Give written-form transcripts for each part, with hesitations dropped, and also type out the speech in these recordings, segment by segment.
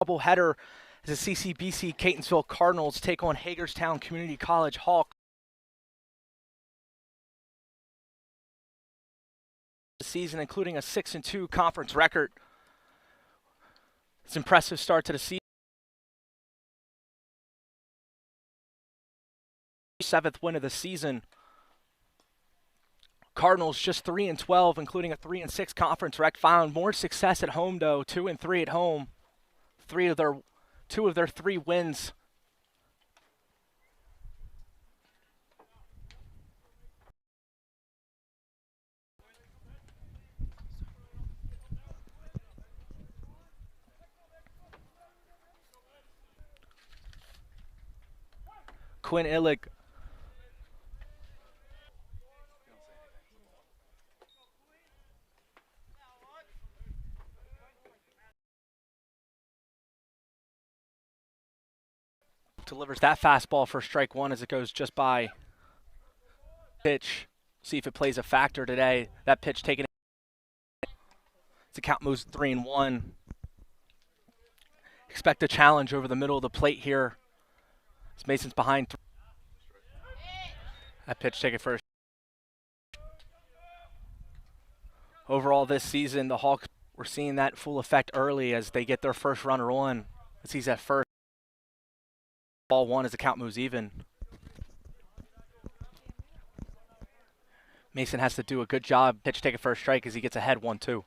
Doubleheader as the CCBC Catonsville Cardinals take on Hagerstown Community College Hawks. The season, including a 6-2 conference record. It's an impressive start to the season. 7th win of the season. Cardinals just 3-12, including a 3-6 conference record. Found more success at home though, 2-3 at home. Two of their 3 wins. Quinn Illig delivers that fastball for strike 1 as it goes just by. Pitch, see if it plays a factor today. That pitch taken. The count moves 3-1. Expect a challenge over the middle of the plate here. As Mason's behind. That pitch taken first. Overall this season, the Hawks were seeing that full effect early as they get their first runner on. As he's at first. Ball 1 as the count moves even. Mason has to do a good job. Pitch taken first strike as he gets ahead 1-2.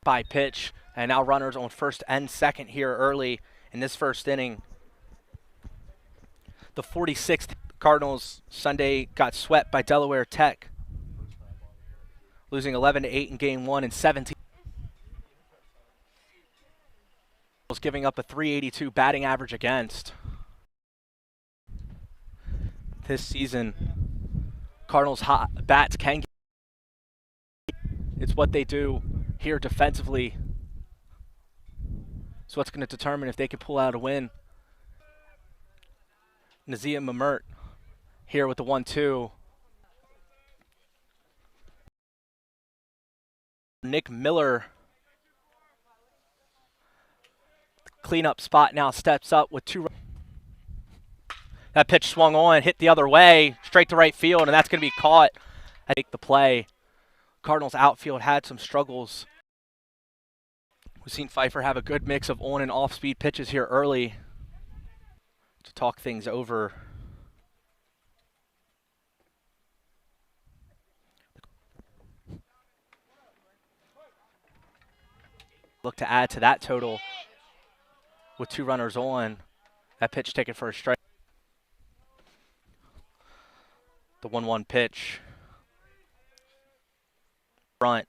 By pitch, and now runners on first and second here early in this first inning. The 46th Cardinals Sunday got swept by Delaware Tech, losing 11-8 in game 1 and 17. Giving up a .382 batting average against. This season, Cardinals hot bats can get. It's what they do here defensively. It's what's going to determine if they can pull out a win. Nazia Mamert here with the 1-2. Nick Miller. Cleanup spot now steps up with 2. That pitch swung on, hit the other way, straight to right field, and that's going to be caught. I take the play. Cardinals outfield had some struggles. We've seen Pfeiffer have a good mix of on and off speed pitches here early to talk things over. Look to add to that total with 2 runners on. That pitch taken for a strike. The 1-1 pitch. Front.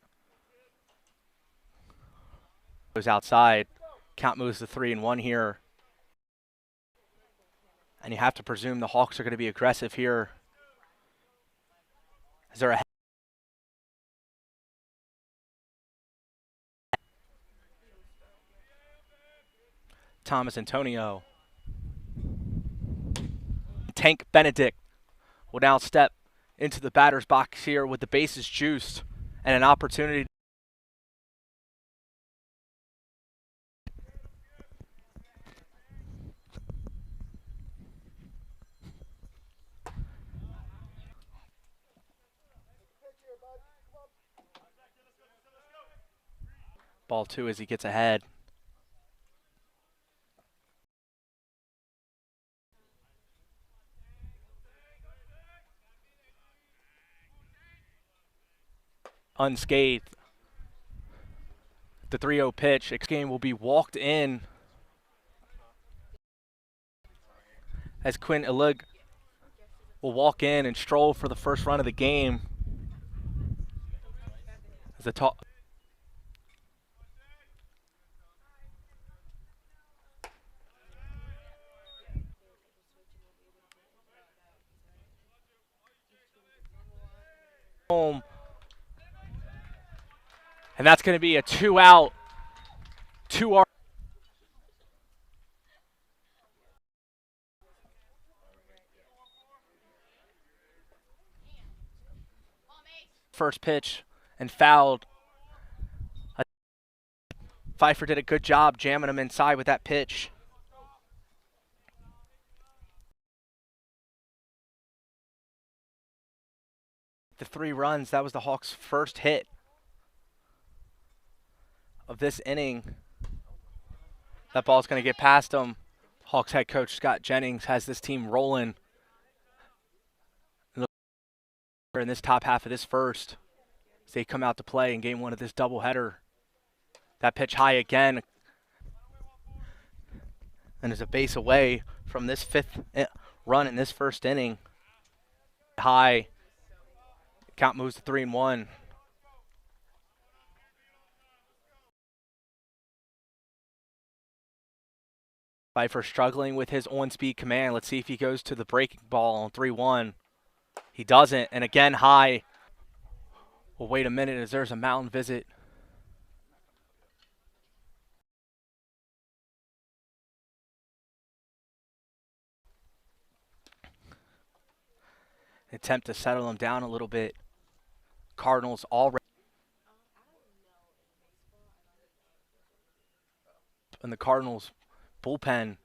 Goes outside. Count moves to 3-1 here. And you have to presume the Hawks are going to be aggressive here. Is there a Thomas Antonio. Tank Benedict will now step into the batter's box here with the bases juiced and an opportunity. Ball 2 as he gets ahead. Unscathed. The 3-0 pitch. This game will be walked in as Quinn Illig will walk in and stroll for the first run of the game. As the top. Home. And that's going to be a 2-out, 2 first pitch and fouled Pfeiffer did a good job jamming him inside with that pitch. The 3 runs, that was the Hawks' first hit of this inning. That ball's going to get past him. Hawks head coach Scott Jennings has this team rolling in this top half of this first as they come out to play in game 1 of this doubleheader. That pitch high again, and is a base away from this 5th run in this first inning. High. Count moves to 3-1. Pfeiffer struggling with his on-speed command. Let's see if he goes to the breaking ball on 3-1. He doesn't, and again high. Well, wait a minute as there's a mountain visit. Attempt to settle him down a little bit. Cardinals already in the Cardinals bullpen.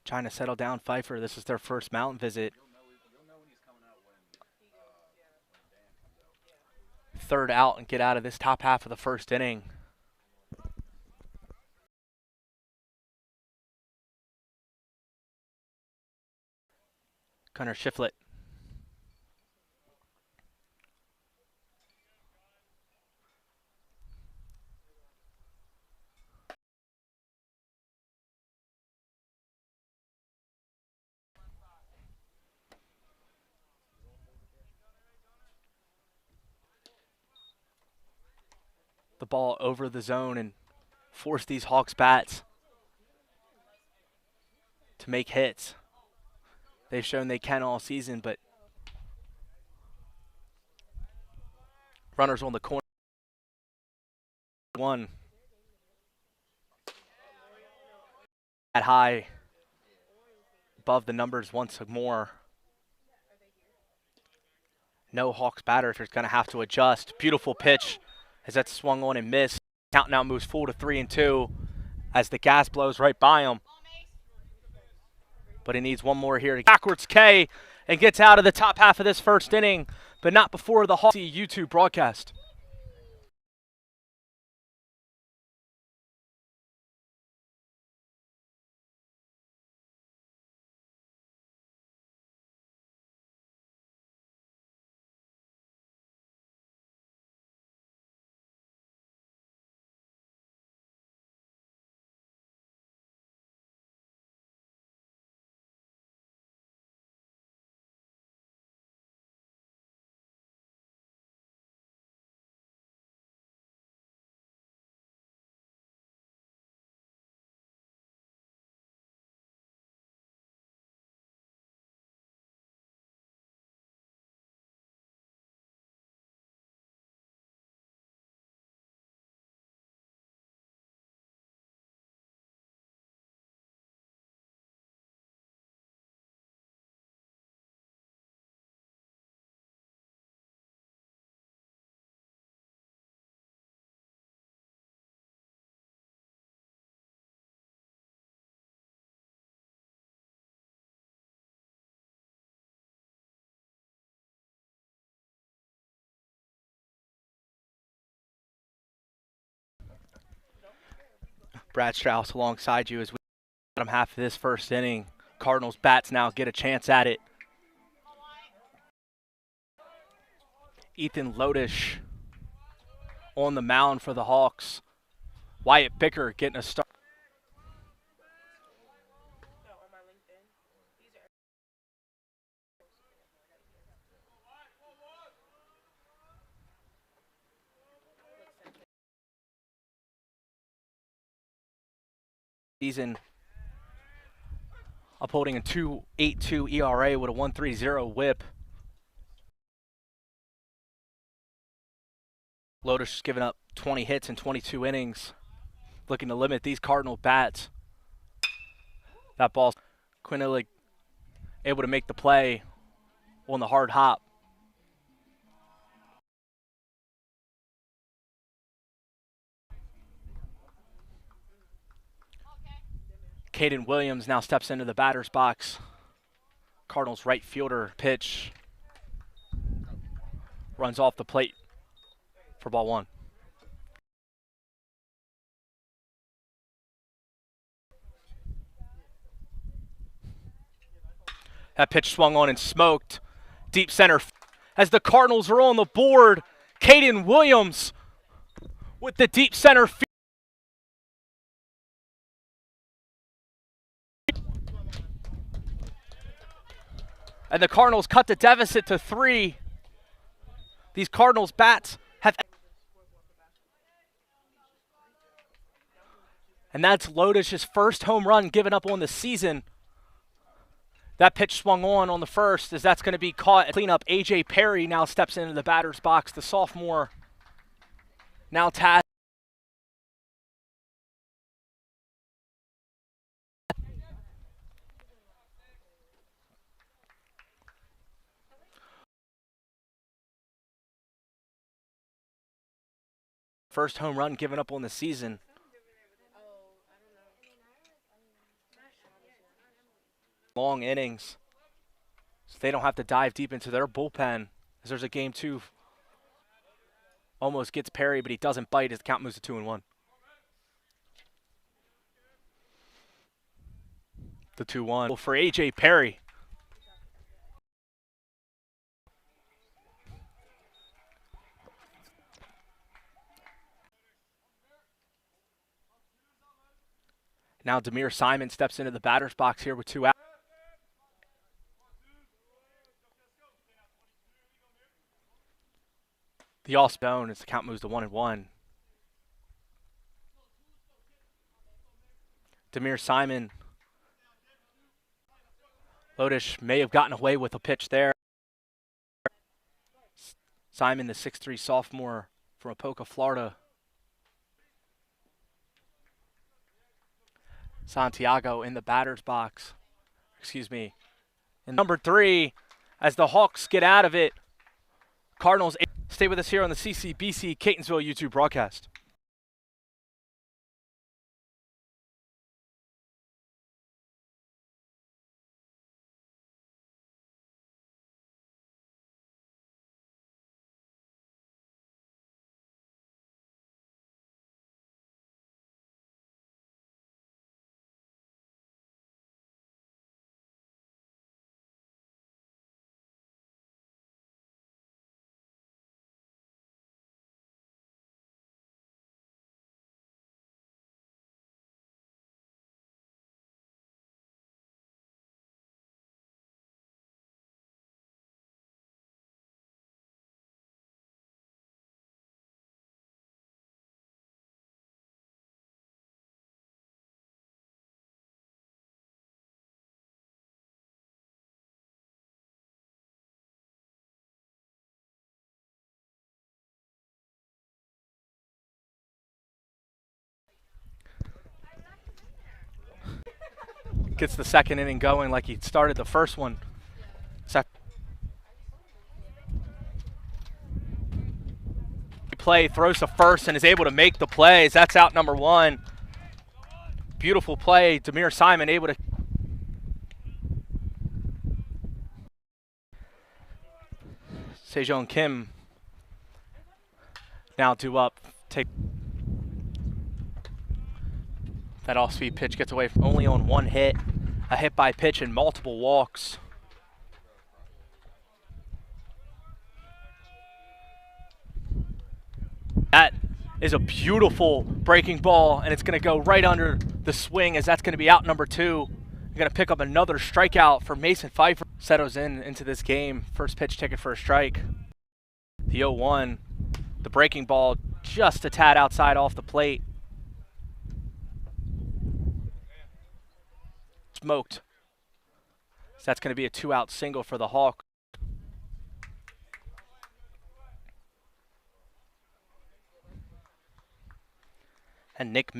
Trying to settle down Pfeiffer. This is their first mountain visit. 3rd out and get out of this top half of the first inning. Gunnar Shiflett. The ball over the zone and force these Hawks bats to make hits. They've shown they can all season, but runners on the corner. 1. At high above the numbers once more. No Hawks batter is going to have to adjust. Beautiful pitch as that swung on and missed. Count now moves full to 3-2 as the gas blows right by him. But he needs one more here to backwards K and gets out of the top half of this first inning, but not before the Hawks YouTube broadcast. Brad Strauss alongside you as we bottom half of this first inning. Cardinals bats now get a chance at it. Ethan Lodish on the mound for the Hawks. Wyatt Bicker getting a start. Season upholding a 2.82 ERA with a 1.30 WHIP. Lotus has given up 20 hits in 22 innings, looking to limit these Cardinal bats. That ball, Quinnilig able to make the play on the hard hop. Caden Williams now steps into the batter's box. Cardinals right fielder pitch. Runs off the plate for ball one. That pitch swung on and smoked. Deep center. As the Cardinals are on the board, Caden Williams with the deep center field. And the Cardinals cut the deficit to 3. These Cardinals bats have... And that's Lodish's first home run given up on the season. That pitch swung on the first, as that's going to be caught. Cleanup. A.J. Perry now steps into the batter's box. The sophomore now tasked. First home run given up on the season. Long innings, so they don't have to dive deep into their bullpen, as there's a game 2. Almost gets Perry, but he doesn't bite as the count moves to 2-1. The 2-1 for A.J. Perry. Now Demir Simon steps into the batter's box here with 2 outs. The off-stone as the count moves to 1-1. Demir Simon. Lodish may have gotten away with a pitch there. Simon, the 6'3" sophomore from Apoka, Florida. Santiago in the batter's box. Excuse me. And number 3, as the Hawks get out of it, Cardinals. Stay with us here on the CCBC Catonsville YouTube broadcast. Gets the second inning going like he started the first one. Play, throws to first and is able to make the plays. That's out number 1. Beautiful play. Demir Simon able to... Sejong Kim now due up. Take that off-speed pitch, gets away from only on 1 hit. A hit by pitch and multiple walks. That is a beautiful breaking ball, and it's going to go right under the swing, as that's going to be out number 2. You're going to pick up another strikeout for Mason Pfeiffer. Settles into this game. First pitch ticket for a strike. The 0-1. The breaking ball just a tad outside off the plate. Smoked. So that's going to be a 2-out single for the Hawk. And Nick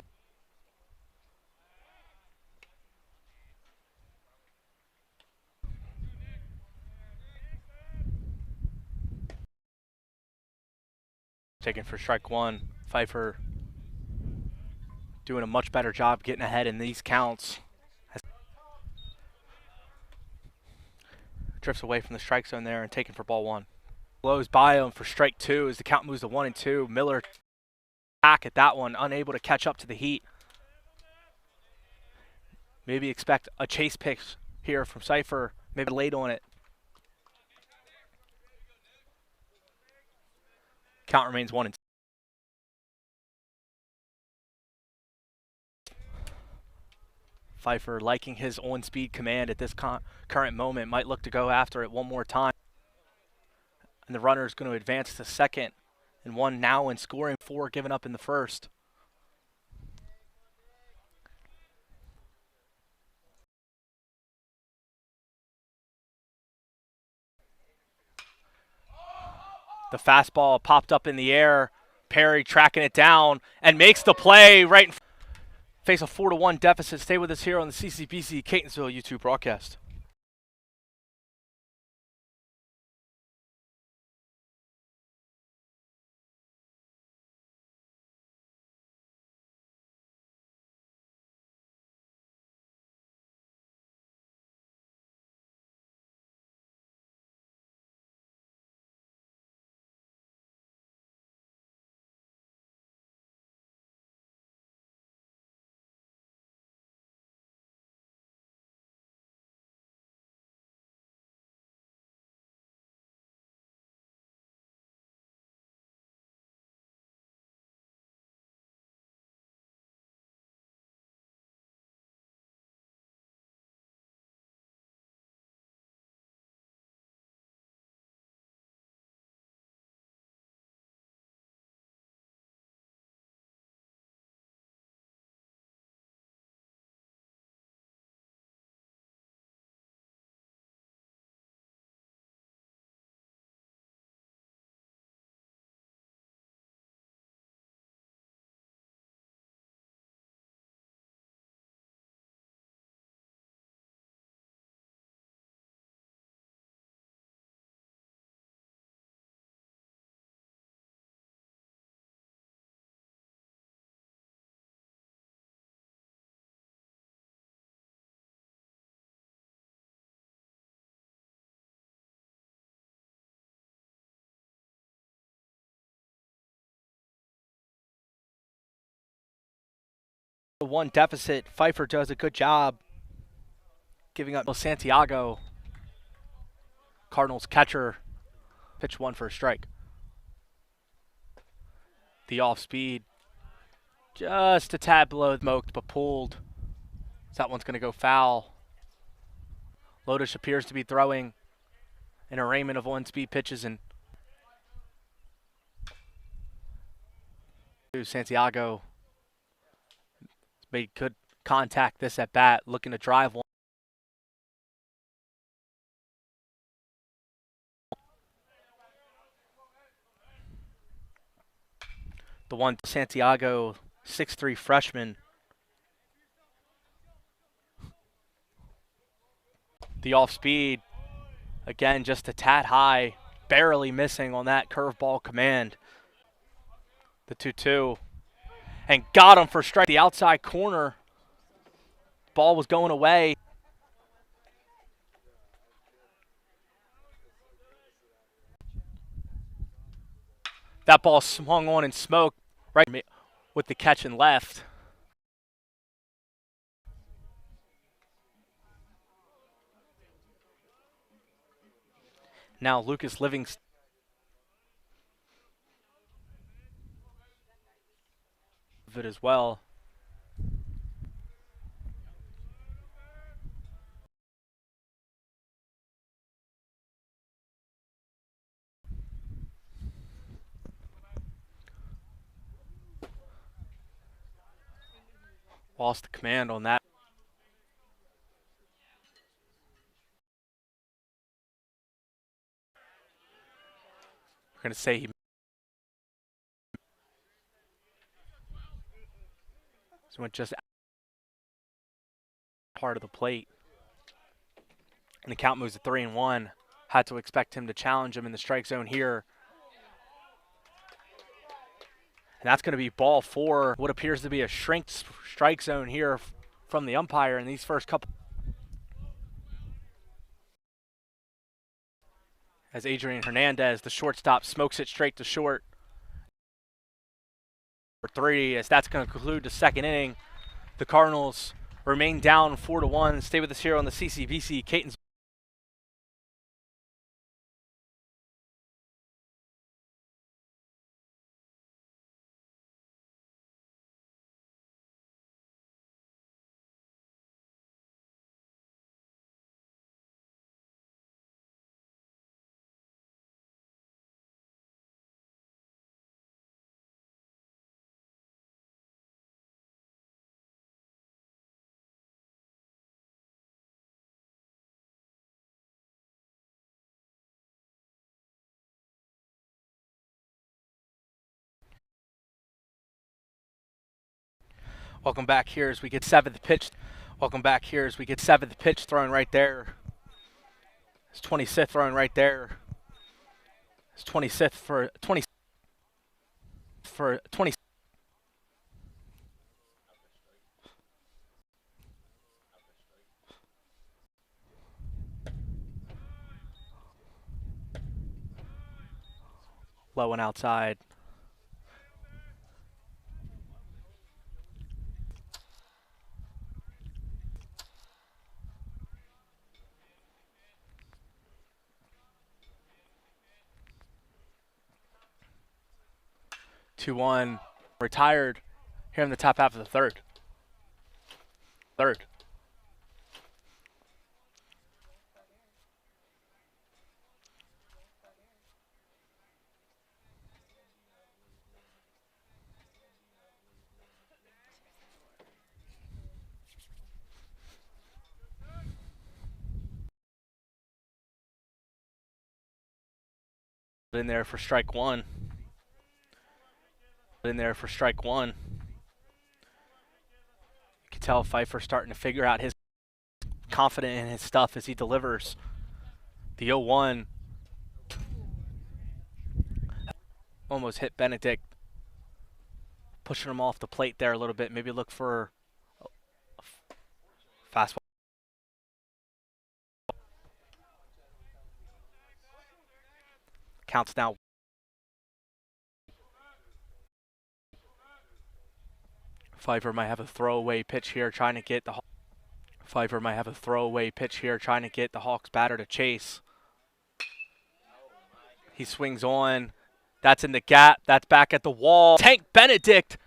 Taken for strike one. Pfeiffer doing a much better job getting ahead in these counts. Drifts away from the strike zone there and taken for ball one. Blows by him for strike two as the count moves to 1-2. Miller back at that one, unable to catch up to the heat. Maybe expect a chase pick here from Pfeiffer. Maybe late on it. Count remains 1-2. Pfeiffer, liking his on-speed command at this current moment, might look to go after it one more time. And the runner is going to advance to second. And one now in scoring, 4 given up in the first. The fastball popped up in the air. Perry tracking it down and makes the play right in front. Face a 4-1 deficit. Stay with us here on the CCBC Catonsville YouTube broadcast. The 1 deficit. Pfeiffer does a good job giving up Santiago. Cardinals catcher. Pitch 1 for a strike. The off speed. Just a tad below smoked, but pulled. So that one's going to go foul. Lotus appears to be throwing an arraignment of on-speed pitches, and Santiago made good contact this at bat, looking to drive one. The one Santiago, 6'3" freshman. The off speed, again, just a tad high, barely missing on that curveball command. The 2-2, and got him for strike. The outside corner, ball was going away. That ball swung on and smoked right with the catch and left. Now Lucas Livingston of it as well. Lost the command on that. We're going to say he went just part of the plate. And the count moves to 3-1. Had to expect him to challenge him in the strike zone here. And that's going to be ball 4. What appears to be a shrink strike zone here from the umpire in these first couple. As Adrian Hernandez, the shortstop, smokes it straight to short. For 3, as that's going to conclude the second inning. The Cardinals remain down 4-1. Stay with us here on the CCVC Catonsville. Welcome back here as we get 7th pitch. Welcome back here as we get 7th pitch thrown right there. It's 26th thrown right there. It's 26th for 20 for 20. Low and outside. Two one, retired here in the top half of the third. In there for strike 1. In there for strike 1. You can tell Pfeiffer starting to figure out his confident in his stuff as he delivers. The 0-1 almost hit Benedict, pushing him off the plate there a little bit. Maybe look for a fastball. Counts now. Pfeiffer might have a throwaway pitch here, trying to get the Hawks batter to chase. He swings on. That's in the gap. That's back at the wall. Tank Benedict.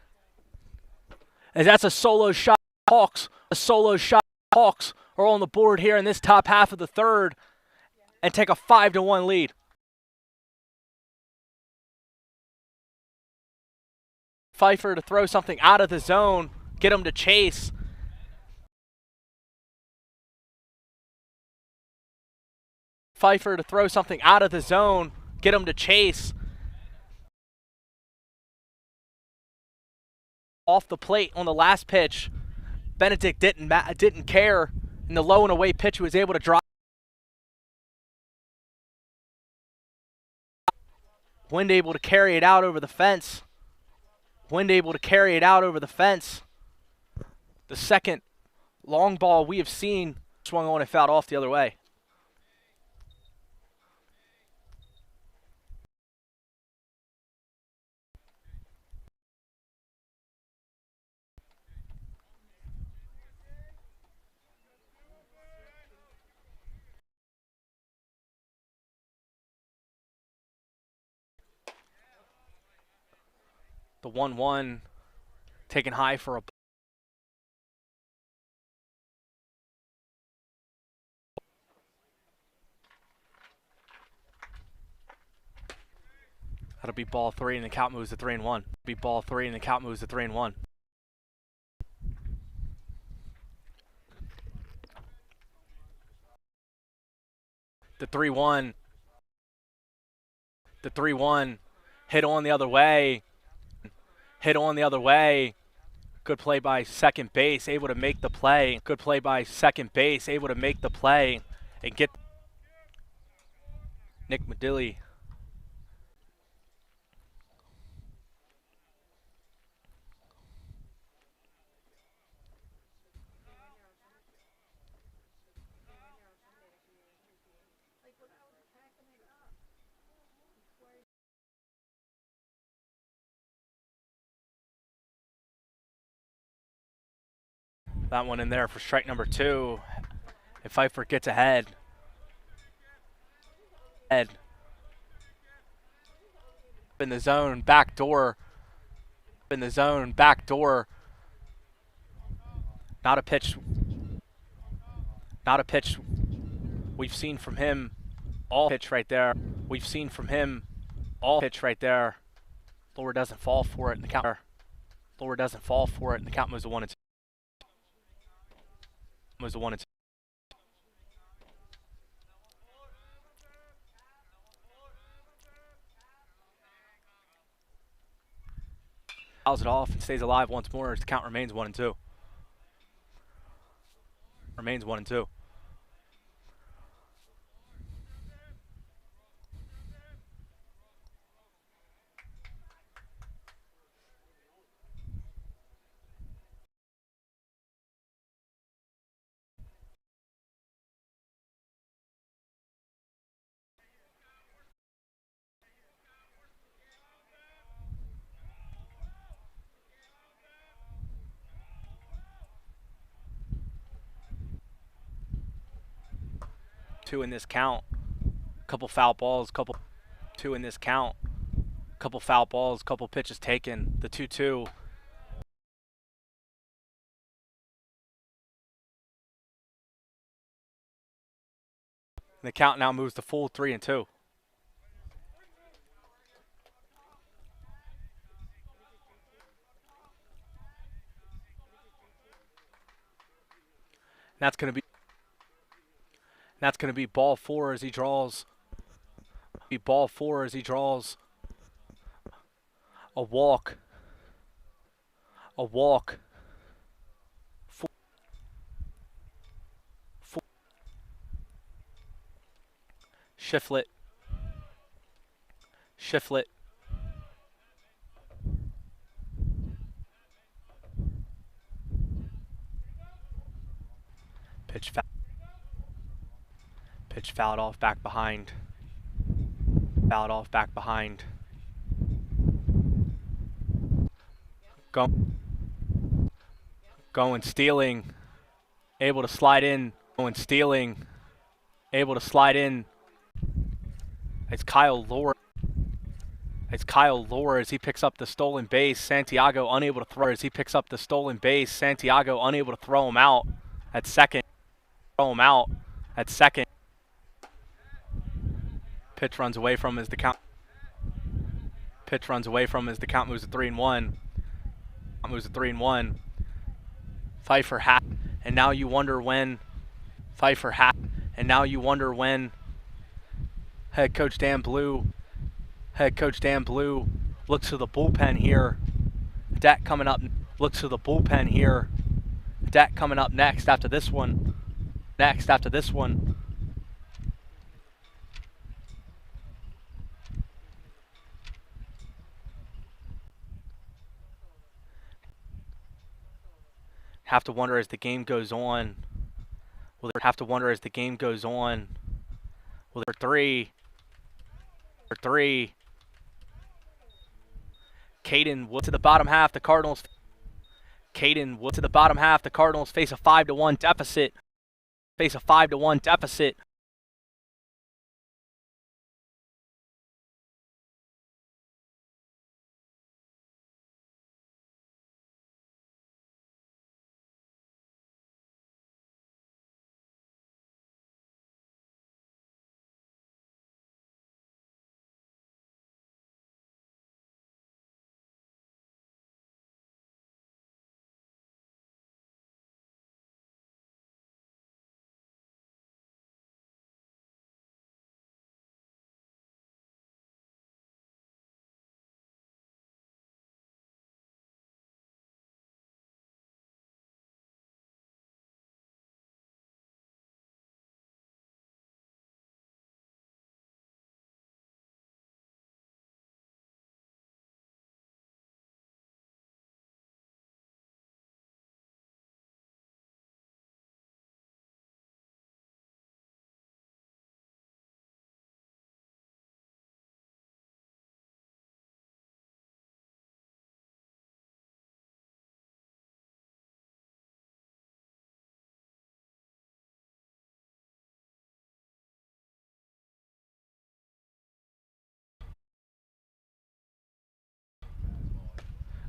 And that's a solo shot. Hawks. A solo shot. Hawks are on the board here in this top half of the third and take a 5-1 lead. Pfeiffer to throw something out of the zone, get him to chase. Pfeiffer to throw something out of the zone, get him to chase. Off the plate on the last pitch, Benedict didn't care. In the low and away pitch, he was able to drop. Wind able to carry it out over the fence. The second long ball we have seen swung on and fouled off the other way. The 1-1 taken high for a that'll be ball 3 and the count moves to 3-1. The 3-1 hit on the other way. Good play by second base, able to make the play. And get Nick Medilli. That one in there for strike number 2. If Pfeiffer gets ahead. In the zone, back door. In the zone, back door. Not a pitch. Not a pitch we've seen from him all pitch right there. We've seen from him all pitch right there. Lower doesn't fall for it in the count. Lower doesn't fall for it and the count moves to 1-2. Moves to 1-2. Fouls it off and stays alive once more as the count remains 1-2. Remains 1-2. Two in this count. Couple foul balls, couple. Two in this count. Couple foul balls, couple pitches taken. The 2-2. The count now moves to full 3-2. That's going to be ball 4 as he draws. Ball 4 as he draws. A walk. A walk. Shiflet. Shiflet. Pitch fouled off back behind. Fouled off back behind. Going stealing. Able to slide in. Going stealing. Able to slide in. It's Kyle Lore. It's Kyle Lore as he picks up the stolen base. Santiago unable to throw as he picks up the stolen base. Santiago unable to throw him out at second. Throw him out at second. Pitch runs away from as the count. Pitch runs away from as the count moves to 3-1. Moves to 3-1. Pfeiffer hat, and now you wonder when. Pfeiffer hat, and now you wonder when. Head coach Dan Blue looks to the bullpen here. Dak coming up. Looks to the bullpen here. Dak coming up next after this one. Next after this one. Have to wonder as the game goes on. Will there have to wonder as the game goes on? Will there three? Caden Wood to the bottom half. The Cardinals. Caden Wood to the bottom half. The Cardinals face a 5-1 deficit. Face a 5-1 deficit.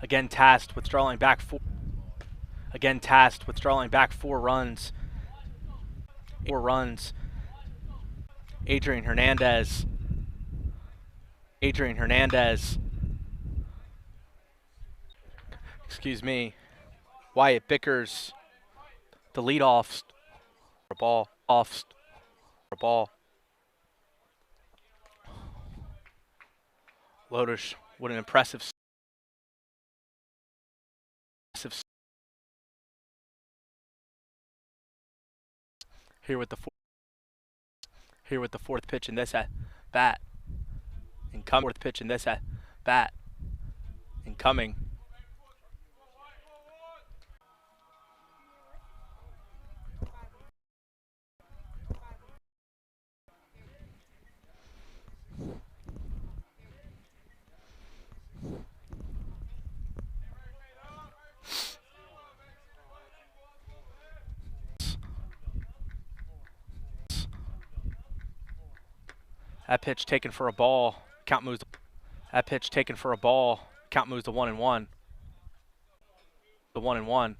Again tasked with drawing back 4. Again tasked with drawing back 4 runs. 4 runs. Adrian Hernandez. Adrian Hernandez. Excuse me. Wyatt Bickers. The leadoff. A ball. Off. A ball. Lotus with an impressive. Here with the fourth pitch in this at bat. Incoming. Fourth pitch in this at bat. Incoming. That pitch taken for a ball. Count moves. That pitch taken for a ball. Count moves to 1-1. The 1-1.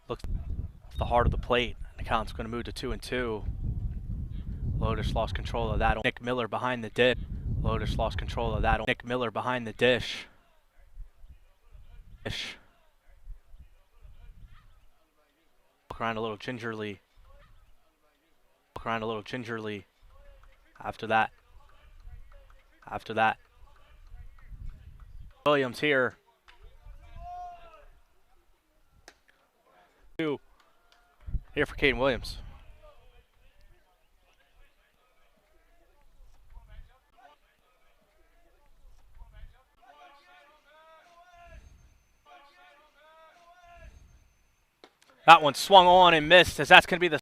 Looks off the heart of the plate. The count's going to move to 2-2. Lotus lost control of that. Nick Miller behind the dish. Lotus lost control of that. Nick Miller behind the dish. Walk around a little gingerly. Walk around a little gingerly. After that. Williams here. 2. Here for Caden Williams. That one swung on and missed, as that's going to be the.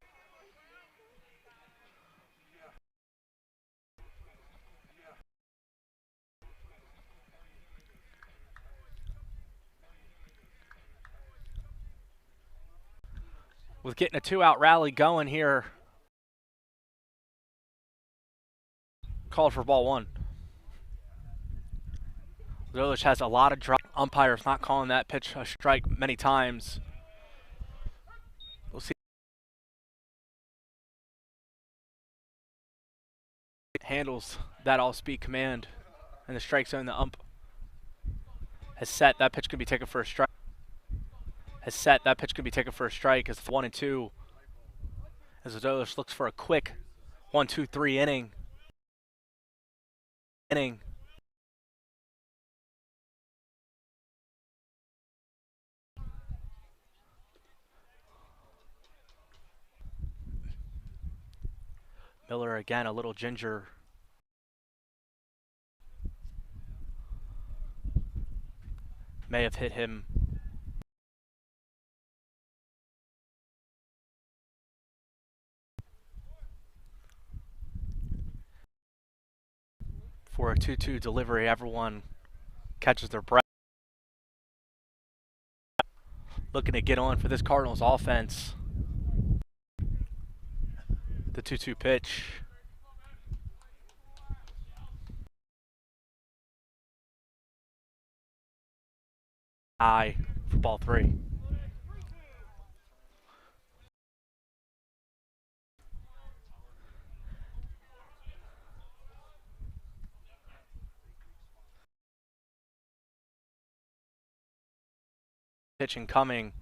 With getting a 2-out rally going here. Called for ball 1. Zolich has a lot of drive. Umpires not calling that pitch a strike many times. We'll see. Handles that all-speed command, and the strike zone. The ump has set that pitch could be taken for a strike. As the 1-2. As Zolich looks for a quick 1-2-3 inning. Miller again, a little ginger. May have hit him. For a 2-2 delivery, everyone catches their breath. Looking to get on for this Cardinals offense. The 2-2 pitch. High for ball 3. Pitching coming.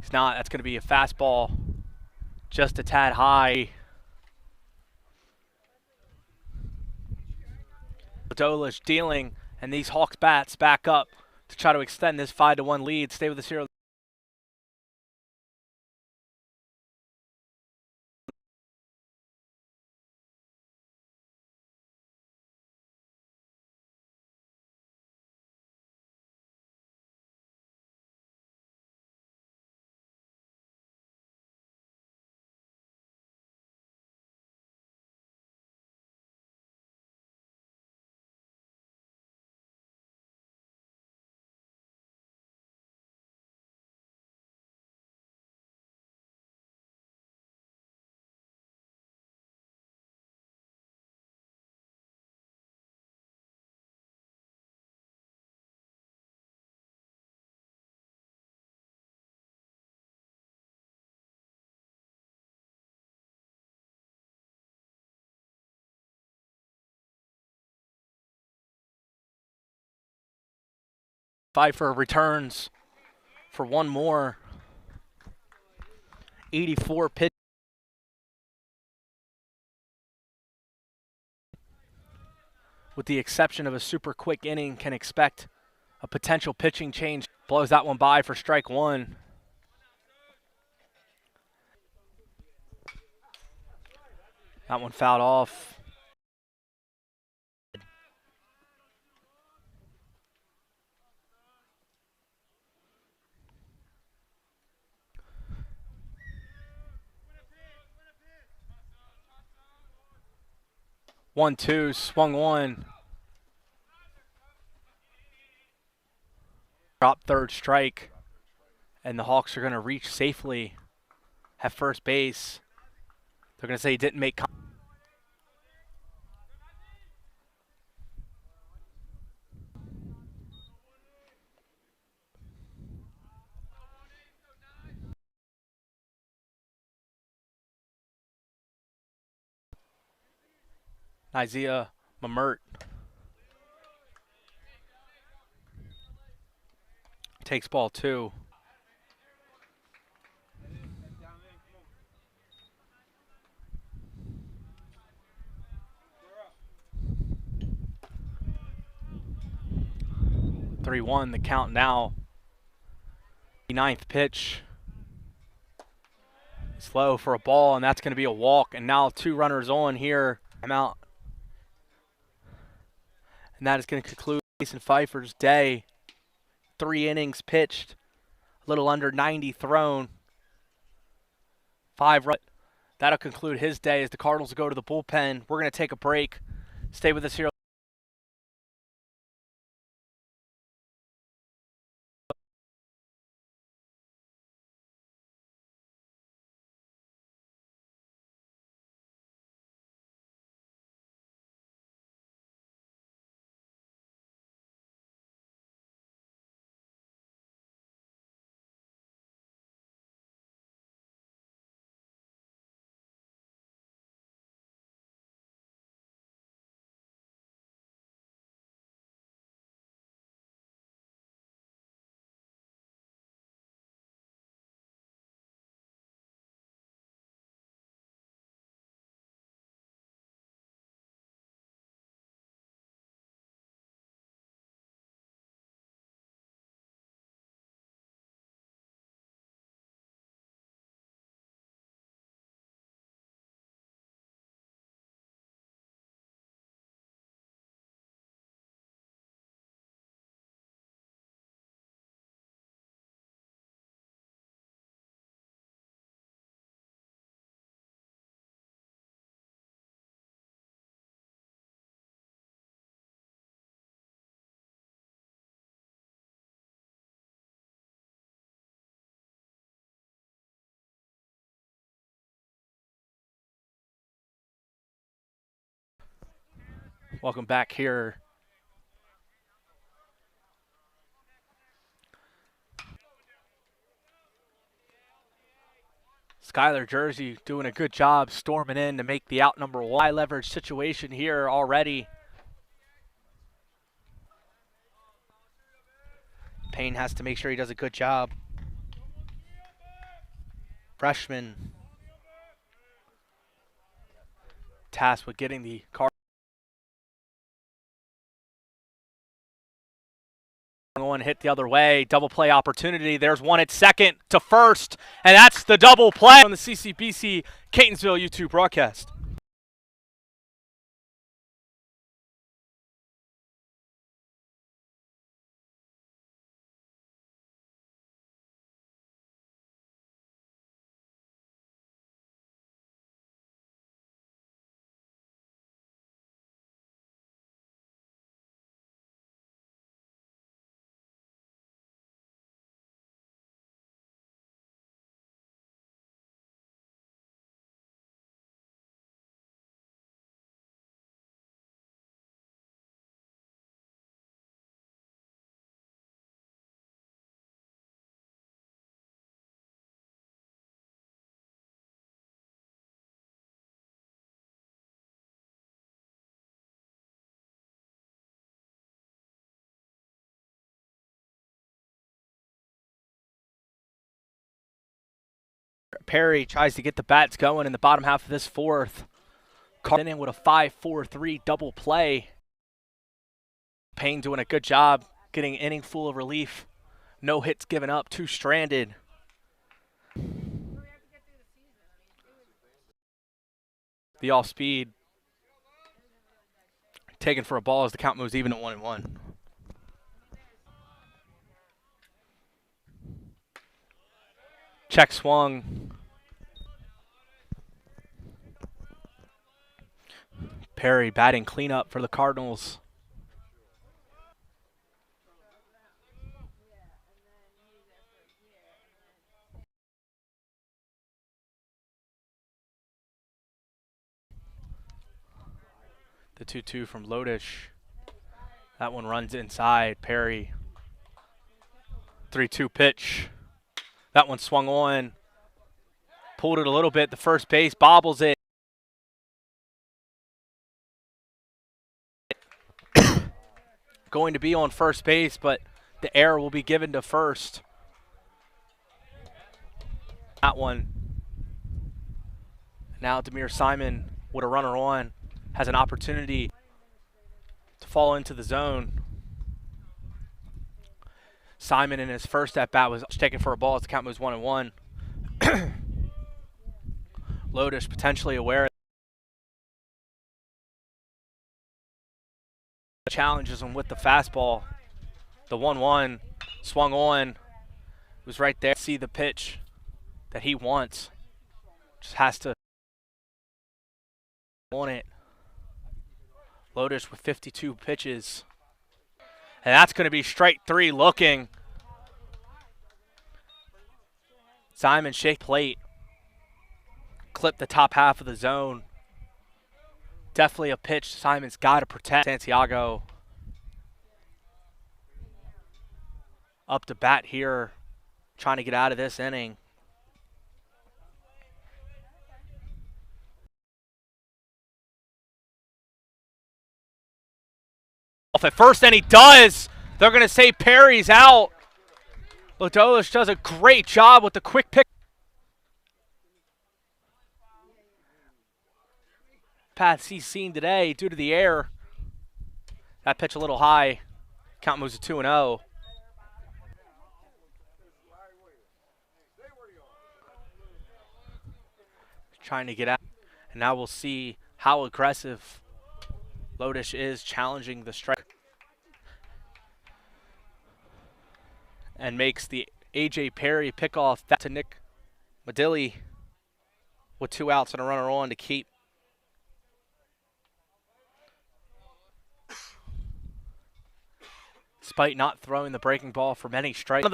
He's not. That's going to be a fastball. Just a tad high. Dolish dealing, and these Hawks bats back up to try to extend this 5-1 lead. Stay with us here. Pfeiffer returns for one more. 84 pitch. With the exception of a super quick inning, can expect a potential pitching change. Blows that one by for strike one. That one fouled off. One, two, swung one. Drop third strike. And the Hawks are going to reach safely at first base. They're going to say he didn't make contact. Isaiah Mamert takes ball two. Three one, the count now. Ninth pitch. Slow for a ball, and that's going to be a walk. And now two runners on here. I'm out. And that is going to conclude Jason Pfeiffer's day. 3 innings pitched, a little under 90 thrown. 5 runs. That'll conclude his day as the Cardinals go to the bullpen. We're going to take a break. Stay with us here. Welcome back here. Skylar Jersey doing a good job storming in to make the out number 1. High leverage situation here already. Payne has to make sure he does a good job. Freshman tasked with getting the Cardinals one hit the other way. Double play opportunity. There's one at second to first, and that's the double play on the CCBC Catonsville YouTube broadcast. Perry tries to get the bats going in the bottom half of this fourth. Cardinals in with a 5-4-3 double play. Payne doing a good job getting an inning full of relief. No hits given up, 2 stranded. The off speed taken for a ball as the count moves even at 1-1. Check swung. Perry batting cleanup for the Cardinals. The 2-2 from Lodish. That one runs inside. Perry. 3-2 pitch. That one swung on. Pulled it a little bit. The first base bobbles it. Going to be on first base, but the error will be given to first. That one. Now Demir Simon with a runner on has an opportunity to fall into the zone. Simon in his first at bat was taken for a ball as the count moves 1-1. Lodish potentially aware. Challenges him with the fastball. The 1-1 swung on. Was right there. See the pitch that he wants. Just has to on it. Lodish with 52 pitches. And that's going to be strike 3 looking. Simon shake plate. Clip the top half of the zone. Definitely a pitch Simon's got to protect. Santiago up to bat here, trying to get out of this inning. Off at first, and he does. They're going to say Perry's out. Lodish does a great job with the quick pick. Paths he's seen today due to the air. That pitch a little high. Count moves to 2-0. Trying to get out. And now we'll see how aggressive Lodish is challenging the strike. And makes the A.J. Perry pickoff back to Nick Madilli with 2 outs and a runner on to keep. Despite not throwing the breaking ball for many strikes.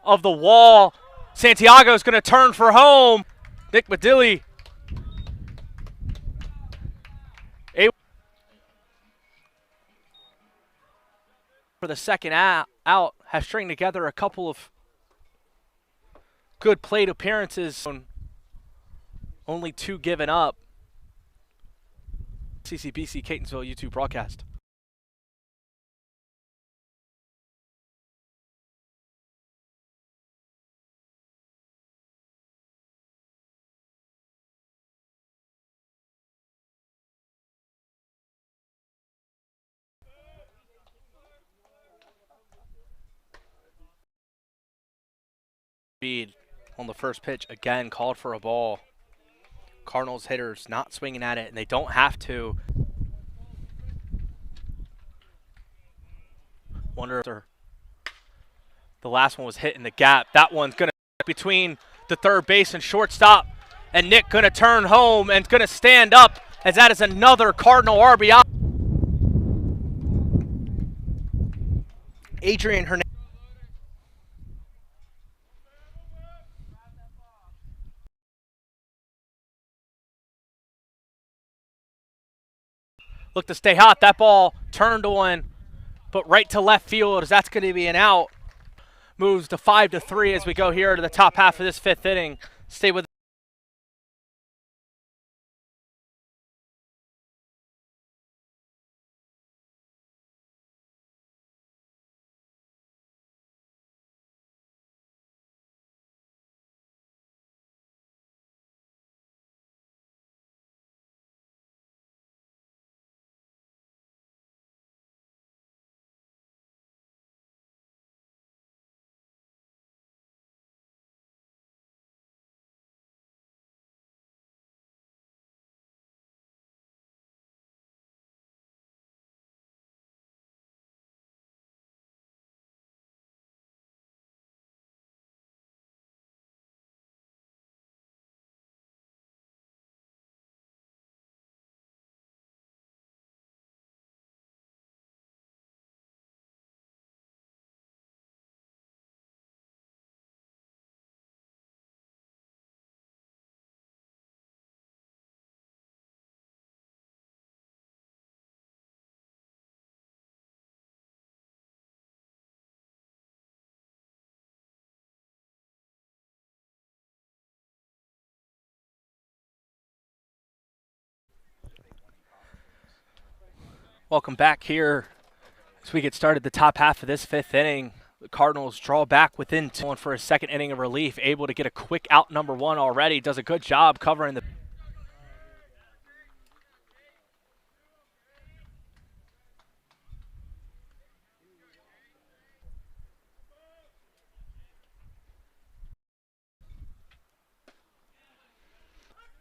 Of the wall, Santiago's going to turn for home. Nick Madilli. For the second out, has stringed together a couple of good plate appearances. Only 2 given up. CCBC Catonsville YouTube broadcast. Speed on the first pitch again called for a ball. Cardinals hitters not swinging at it, and they don't have to. Wonder if the last one was hit in the gap. That one's going to between the third base and shortstop, and Nick going to turn home and going to stand up as that is another Cardinal RBI. Adrian Hernandez. Look to stay hot. That ball turned on, but right to left field as that's going to be an out. Moves to 5-3 as we go here to the top half of this 5th inning. Stay with Welcome back here as we get started the top half of this fifth inning. The Cardinals draw back within two for a second inning of relief, able to get a quick out number one already. Does a good job covering the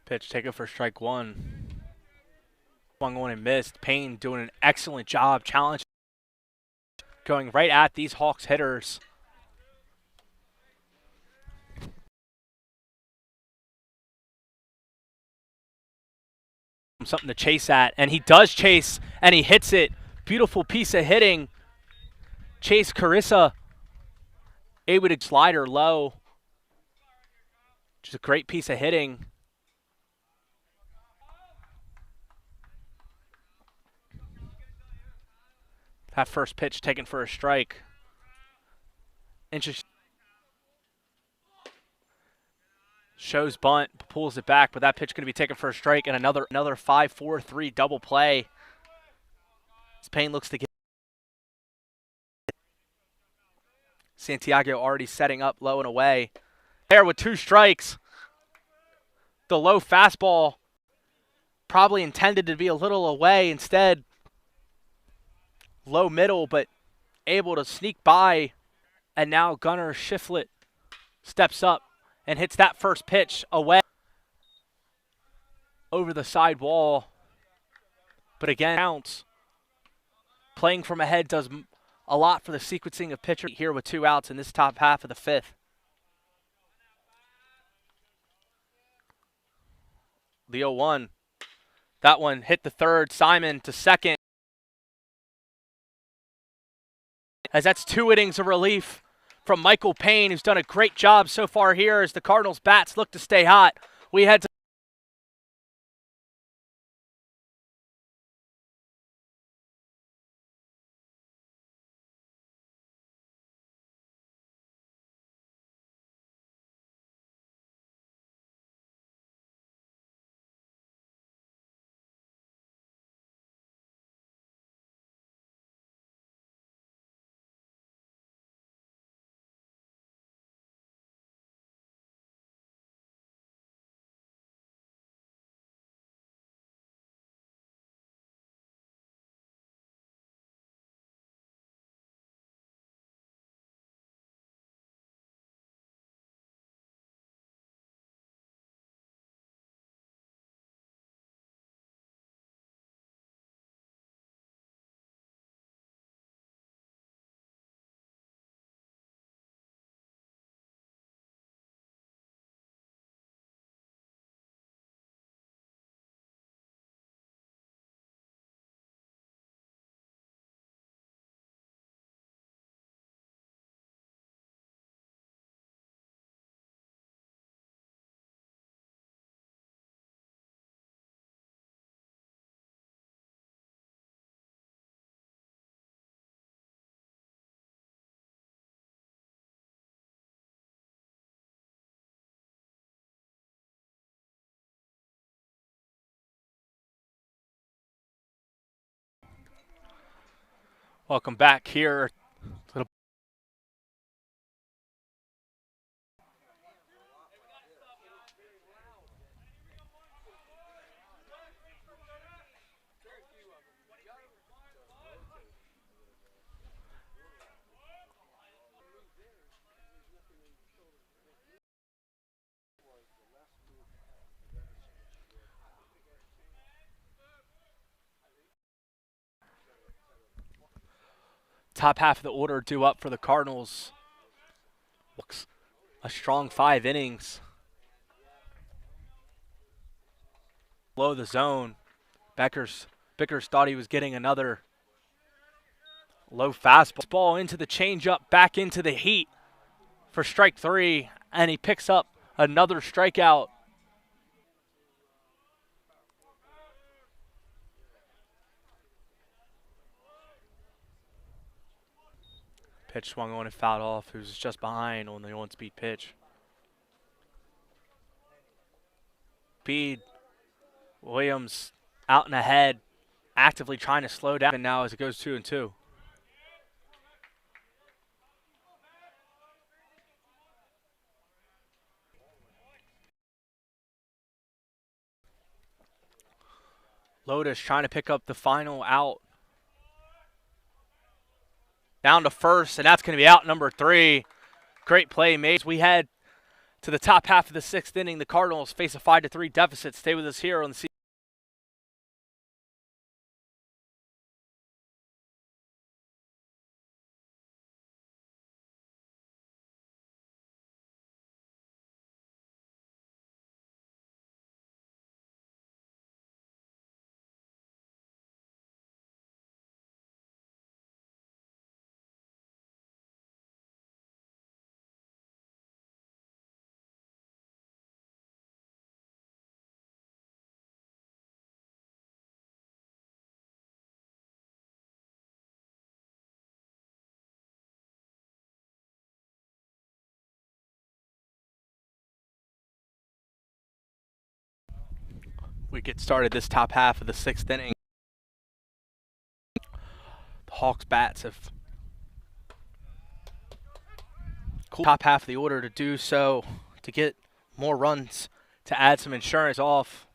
pitch, taken for strike one. Swung on and missed. Payne doing an excellent job challenging, going right at these Hawks hitters. Something to chase at, and he does chase, and he hits it. Beautiful piece of hitting. Chase Carissa able to slider low. Just a great piece of hitting. That first pitch taken for a strike. Interesting. Shows bunt, pulls it back, but that pitch going to be taken for a strike, and another 5-4-3 double play. As Payne looks to get Santiago already setting up low and away. There with two strikes. The low fastball probably intended to be a little away, instead low middle, but able to sneak by. And now Gunnar Shiflett steps up and hits that first pitch away over the side wall. But again, counts. Playing from ahead does a lot for the sequencing of pitchers here with two outs in this top half of the fifth. The 0-1. That one hit the third. Simon to second. As that's 2 innings of relief from Michael Payne, who's done a great job so far here as the Cardinals bats look to stay hot. We head to welcome back here to the top half of the order due up for the Cardinals. Looks a strong 5 innings. Below the zone. Bickers thought he was getting another low fastball into the changeup, back into the heat for strike 3, and he picks up another strikeout. Pitch swung on and fouled off. He was just behind on the on-speed pitch. Speed. Williams out and ahead actively trying to slow down now as it goes 2-2. Lotus trying to pick up the final out. Down to first, and that's going to be out number 3. Great play made. We head to the top half of the 6th inning. The Cardinals face a 5-3 deficit. Stay with us here on the we get started this top half of the 6th inning. The Hawks bats have cool top half of the order to do so, to get more runs, to add some insurance off.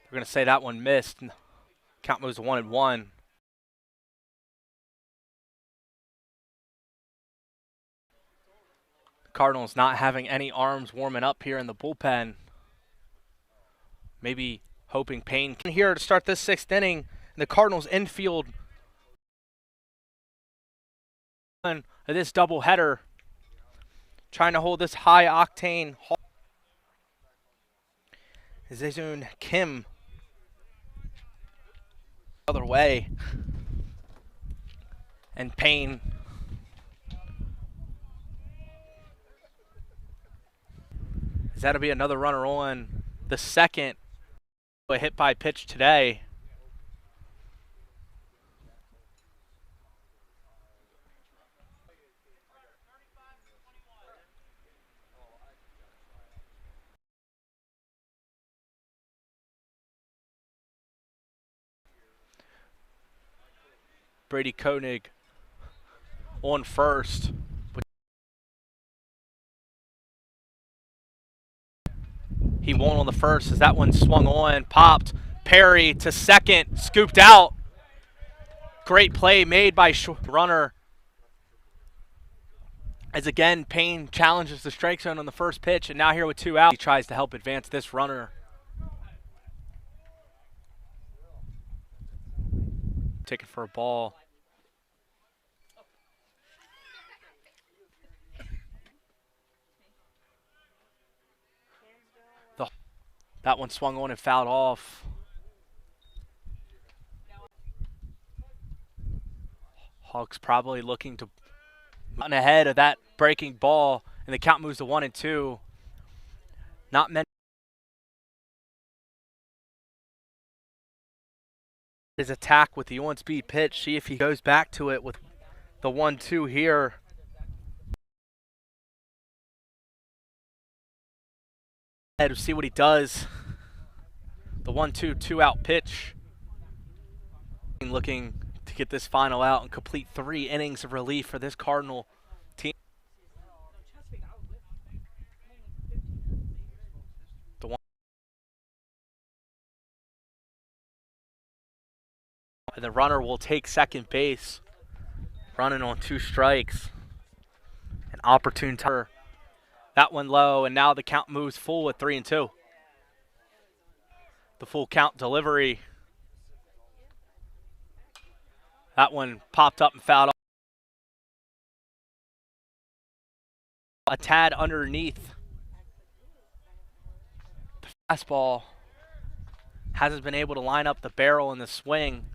We're going to say that one missed. Count moves to 1-1. Cardinals not having any arms warming up here in the bullpen. Maybe hoping Payne can here to start this 6th inning. The Cardinals infield of this doubleheader, trying to hold this high octane. Zizun Kim other way, and Payne is that'll be another runner on. The second a hit by pitch today. Brady Koenig on first. He won on the first as that one swung on, popped. Perry to second, scooped out. Great play made by runner. As again, Payne challenges the strike zone on the first pitch, and now here with 2 out, he tries to help advance this runner. Taking for a ball. That one swung on and fouled off. Hawks probably looking to run ahead of that breaking ball, and the count moves to 1-2. Not meant his attack with the on-speed pitch. See if he goes back to it with the 1-2 here. To see what he does. The 1-2, 2-out pitch. Looking to get this final out and complete 3 innings of relief for this Cardinal team. The runner will take second base, running on 2 strikes. An opportune turn. That one low, and now the count moves full at 3-2. The full count delivery. That one popped up and fouled off. A tad underneath. The fastball hasn't been able to line up the barrel and the swing.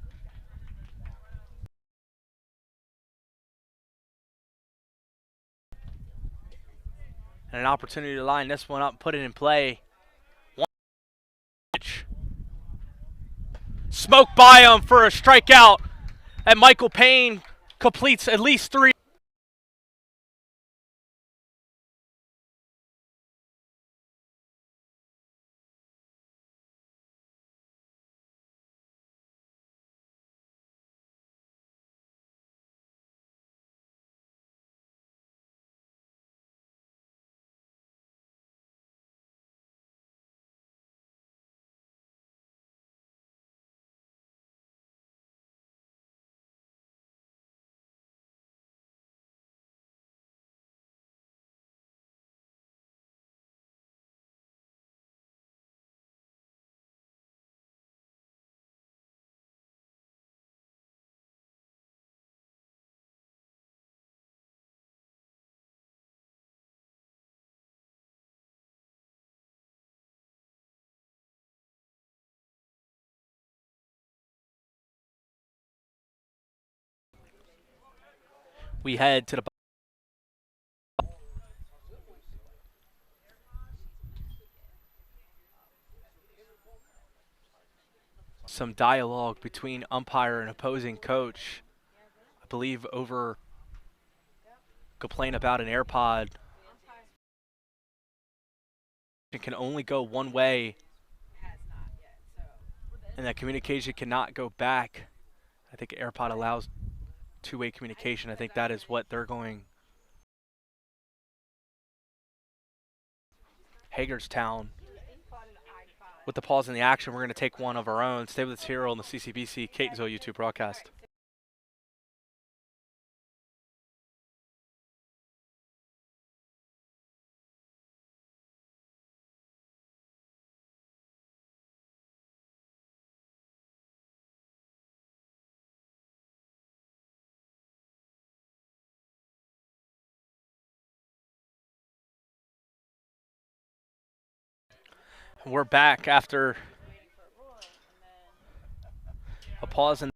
And an opportunity to line this one up, put it in play. One pitch. Smoked by him for a strikeout. And Michael Payne completes at least 3. We head to the some dialogue between umpire and opposing coach. I believe over complain about an AirPod. It can only go one way, and that communication cannot go back. I think AirPod allows two-way communication. I think that is what they're going. Hagerstown. With the pause in the action, we're going to take one of our own. Stay with us here on the CCBC Catonsville YouTube broadcast. We're back after a pause, and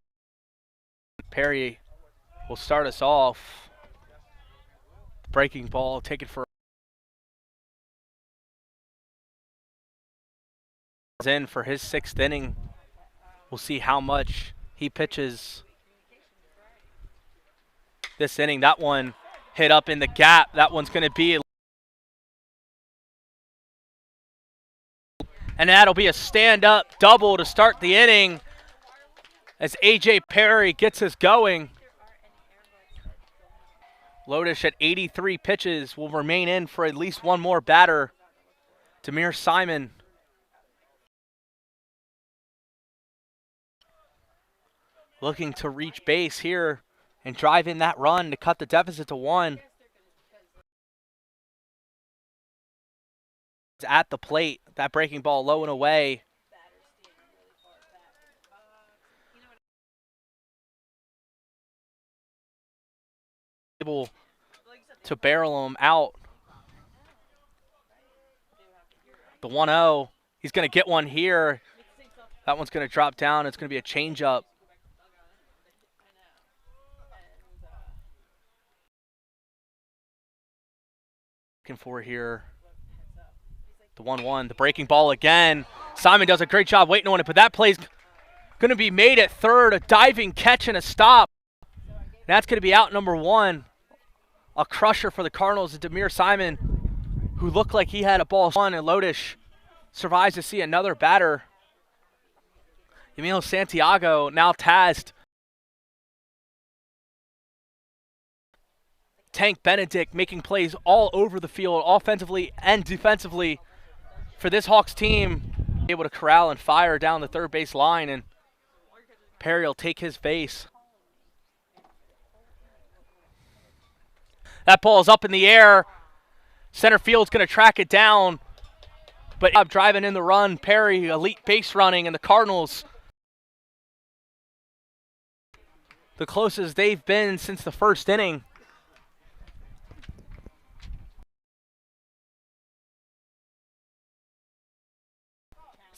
Perry will start us off. Breaking ball, take it for in for his 6th inning. We'll see how much he pitches this inning. That one hit up in the gap. That one's going to be, and that'll be a stand-up double to start the inning as A.J. Perry gets us going. Lodish at 83 pitches will remain in for at least one more batter. Demir Simon looking to reach base here and drive in that run to cut the deficit to 1. At the plate, that breaking ball low and away. Able to barrel him out. The 1-0, he's going to get one here. That one's going to drop down. It's going to be a changeup. Looking for here. The 1-1, the breaking ball again. Simon does a great job waiting on it, but that play's going to be made at third. A diving catch and a stop. That's going to be out number 1. A crusher for the Cardinals, Demir Simon, who looked like he had a ball on, and Lodish survives to see another batter. Emilio Santiago now tasked. Tank Benedict making plays all over the field, offensively and defensively, for this Hawks team. Able to corral and fire down the third base line, and Perry will take his base. That ball is up in the air. Center field's going to track it down, but driving in the run. Perry, elite base running, and the Cardinals, the closest they've been since the first inning.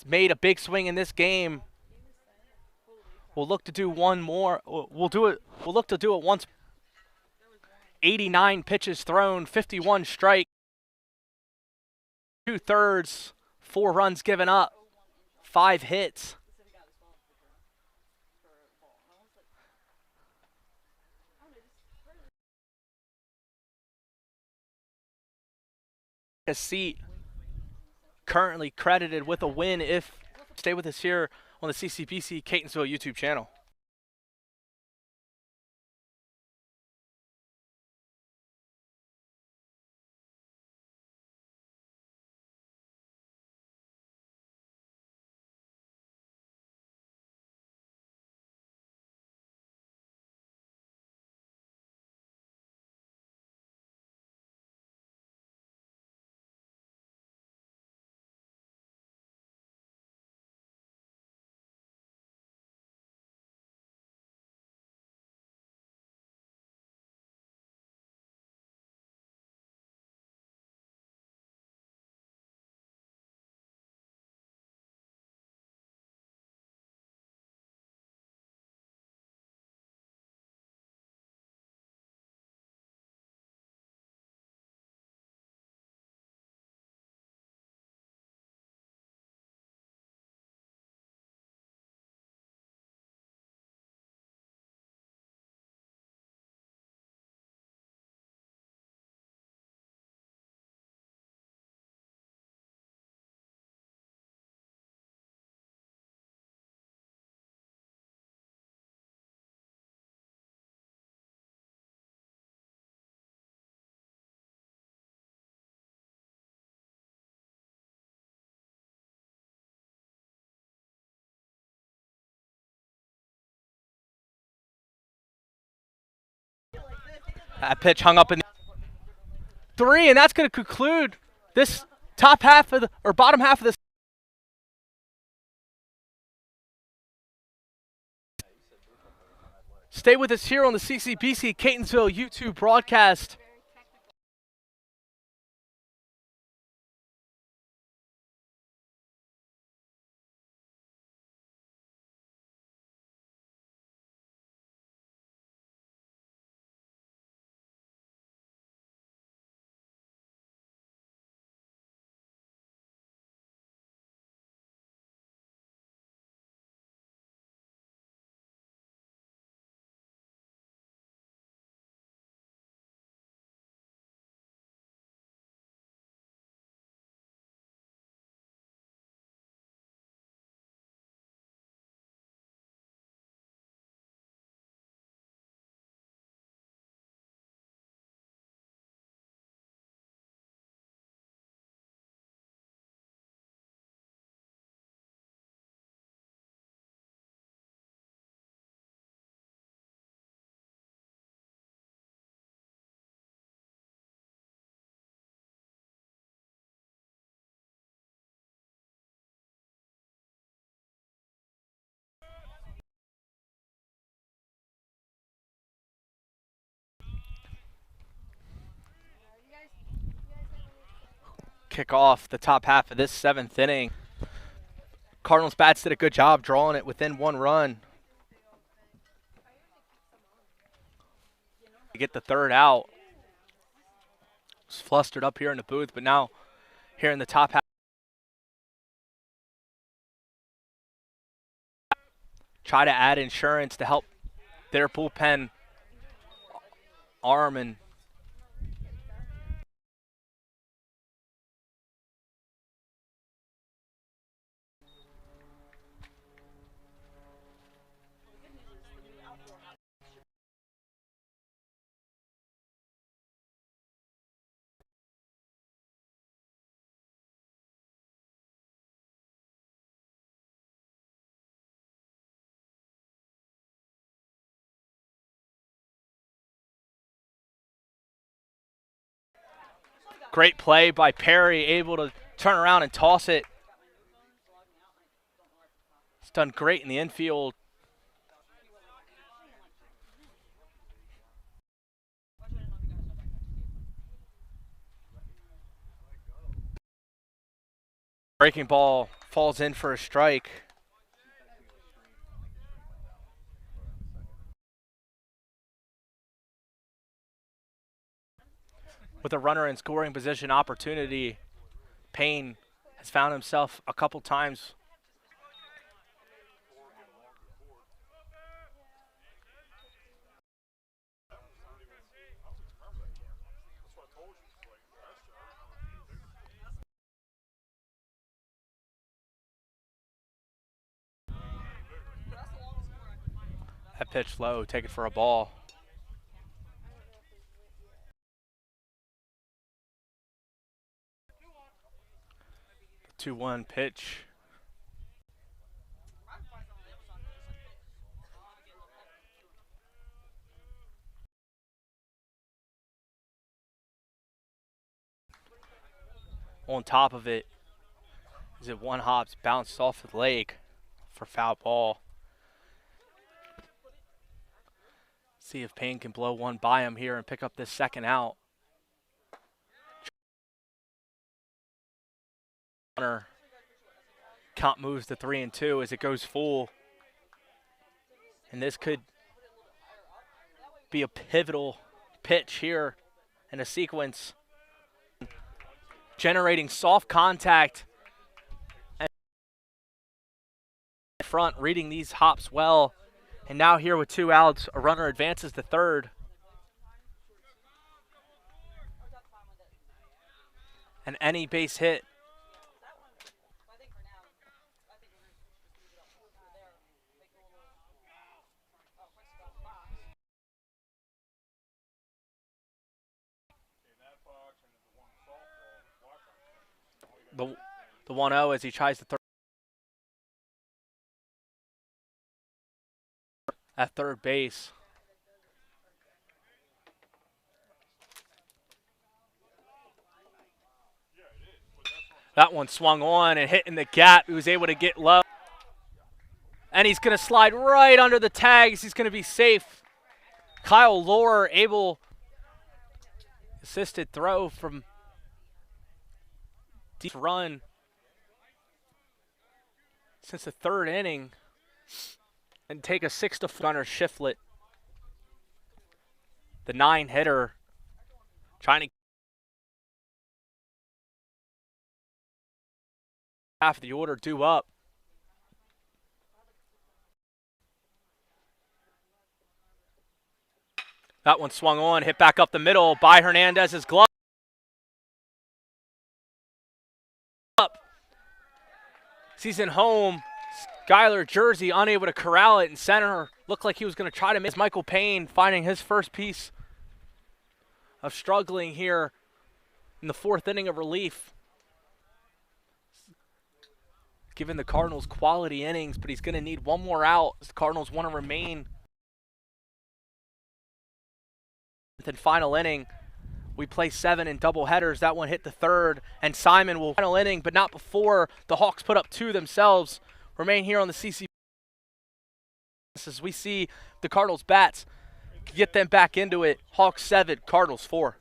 Made a big swing in this game. We'll look to do one more. We'll look to do it once. 89 pitches thrown, 51 strike, 2/3, 4 runs given up, 5 hits. A seat currently credited with a win if stay with us here on the CCBC Catonsville YouTube channel. That pitch hung up in 3, and that's going to conclude this top half of the, or bottom half of this. Stay with us here on the CCBC Catonsville YouTube broadcast. Kick off the top half of this 7th inning. Cardinals bats did a good job drawing it within 1 run. To get the 3rd out. Was flustered up here in the booth, but now here in the top half. Try to add insurance to help their bullpen arm and great play by Perry, able to turn around and toss it. It's done great in the infield. Breaking ball falls in for a strike. With a runner in scoring position opportunity, Payne has found himself a couple times. That pitch low, take it for a ball. 2-1 pitch. On top of it is it one hops bounced off the leg for foul ball. See if Payne can blow one by him here and pick up this 2nd out. Count moves to 3-2 as it goes full. And this could be a pivotal pitch here in a sequence. Generating soft contact and front, reading these hops well. And now here with 2 outs, a runner advances to 3rd. And any base hit the 1-0 as he tries to at 3rd base. That one swung on and hit in the gap. He was able to get low. And he's going to slide right under the tags. He's going to be safe. Kyle Lohr able assisted throw from deep run since the third inning and take a 6-4 Gunnar Shiflett, the 9-hitter, trying to half of the order due up. That one swung on, hit back up the middle by Hernandez's glove. Up. Season home. Skylar Jersey unable to corral it, and center looked like he was going to try to miss. Michael Payne finding his first piece of struggling here in the fourth inning of relief. Given the Cardinals quality innings, but he's going to need one more out as the Cardinals want to remain. Then final inning, we play 7 in double headers. That one hit the third, and Simon will final inning, but not before the Hawks put up 2 themselves. Remain here on the CC as we see the Cardinals bats get them back into it. Hawks 7, Cardinals 4.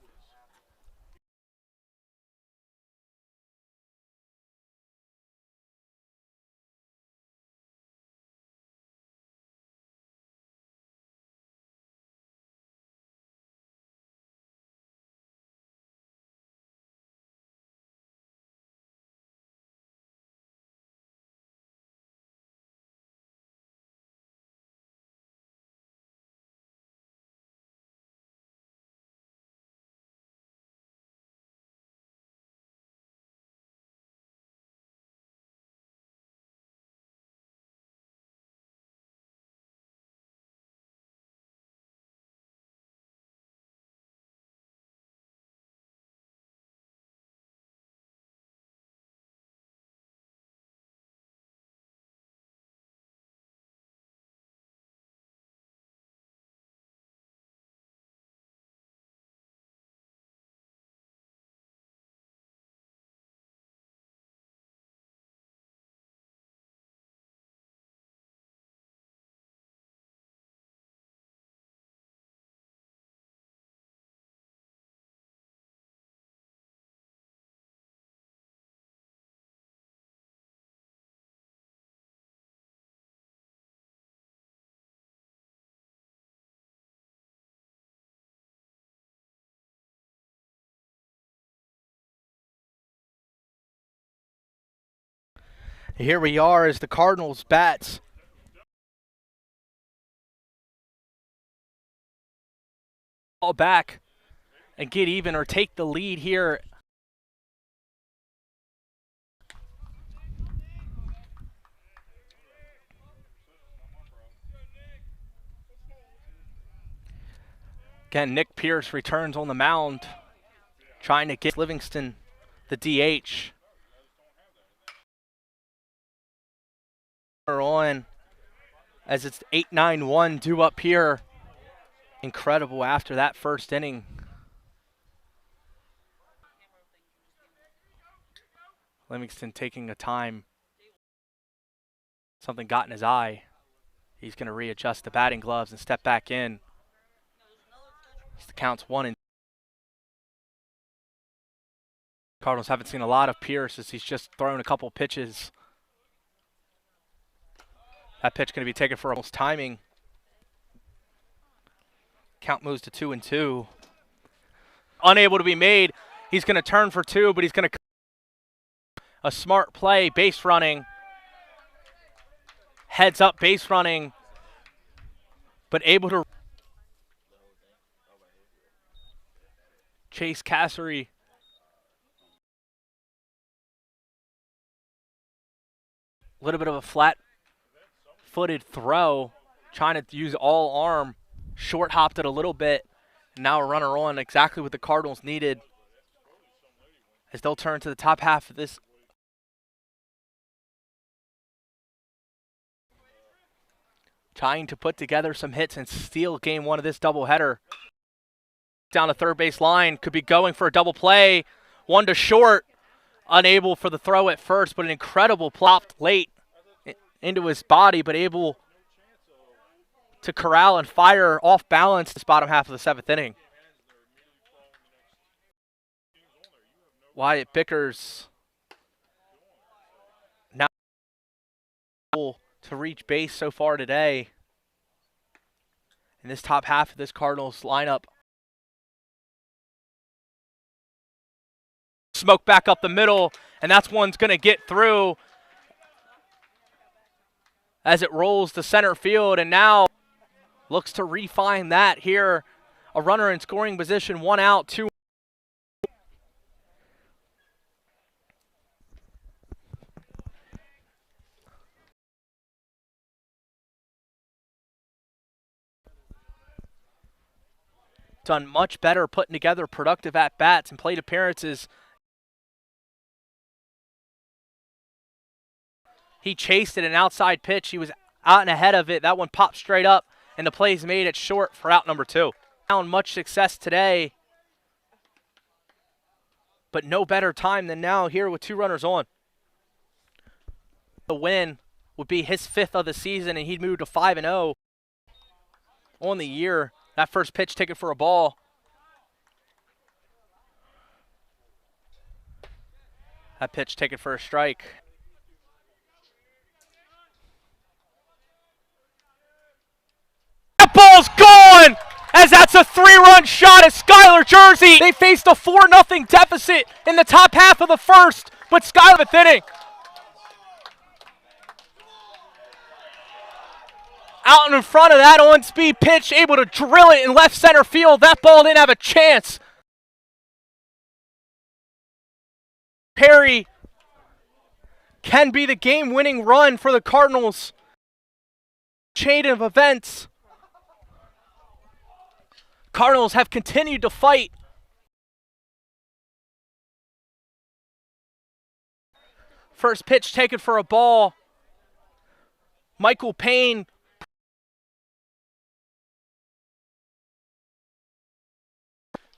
Here we are as the Cardinals bats all back and get even or take the lead here. Again, Nick Pierce returns on the mound, trying to get Livingston the DH. On as it's 8-9-1 due up here. Incredible after that first inning. Livingston taking a time. Something got in his eye. He's going to readjust the batting gloves and step back in. The count's 1-2. Cardinals haven't seen a lot of Pierce as he's just thrown a couple pitches. That pitch going to be taken for almost timing. Count moves to 2-2. Unable to be made. He's going to turn for 2, but he's going to a smart play, base running. Heads up, base running. But able to Chase Cassery. A little bit of a flat-footed throw, trying to use all arm, short hopped it a little bit, and now a runner on, exactly what the Cardinals needed as they'll turn to the top half of this. Trying to put together some hits and steal game 1 of this doubleheader. Down the third base line, could be going for a double play, 1 to short, unable for the throw at first, but an incredible plopped late into his body, but able to corral and fire off balance this bottom half of the 7th inning. Wyatt Bickers now to reach base so far today in this top half of this Cardinals lineup. Smoke back up the middle, and that's one's going to get through as it rolls to center field, and now looks to refine that here. A runner in scoring position, 1 out, 2. Done much better putting together productive at-bats and plate appearances. He chased it, an outside pitch. He was out and ahead of it. That one popped straight up, and the play's made it short for out number 2. Found much success today, but no better time than now here with 2 runners on. The win would be his 5th of the season, and he'd move to 5-0 on the year. That first pitch taken for a ball. That pitch taken for a strike. That ball's gone! As that's a 3-run shot at Skylar Jersey. They faced a 4-0 deficit in the top half of the 1st, but Skylar 5th inning. Out in front of that on-speed pitch, able to drill it in left center field. That ball didn't have a chance. Perry can be the game-winning run for the Cardinals. Chain of events. Cardinals have continued to fight. First pitch taken for a ball. Michael Payne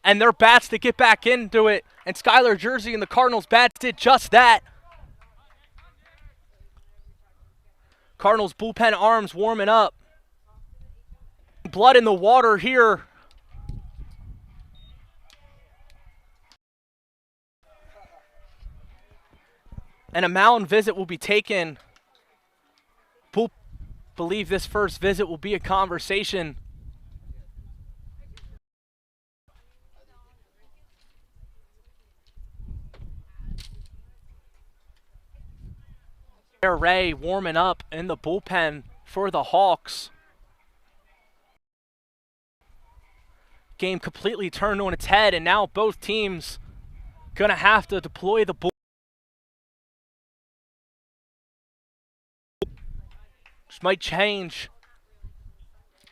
and their bats to get back into it. And Skylar Jersey and the Cardinals bats did just that. Cardinals bullpen arms warming up. Blood in the water here. And a mound visit will be taken. Believe this first visit will be a conversation. Ray warming up in the bullpen for the Hawks. Game completely turned on its head, and now both teams gonna have to deploy the bull. Which might change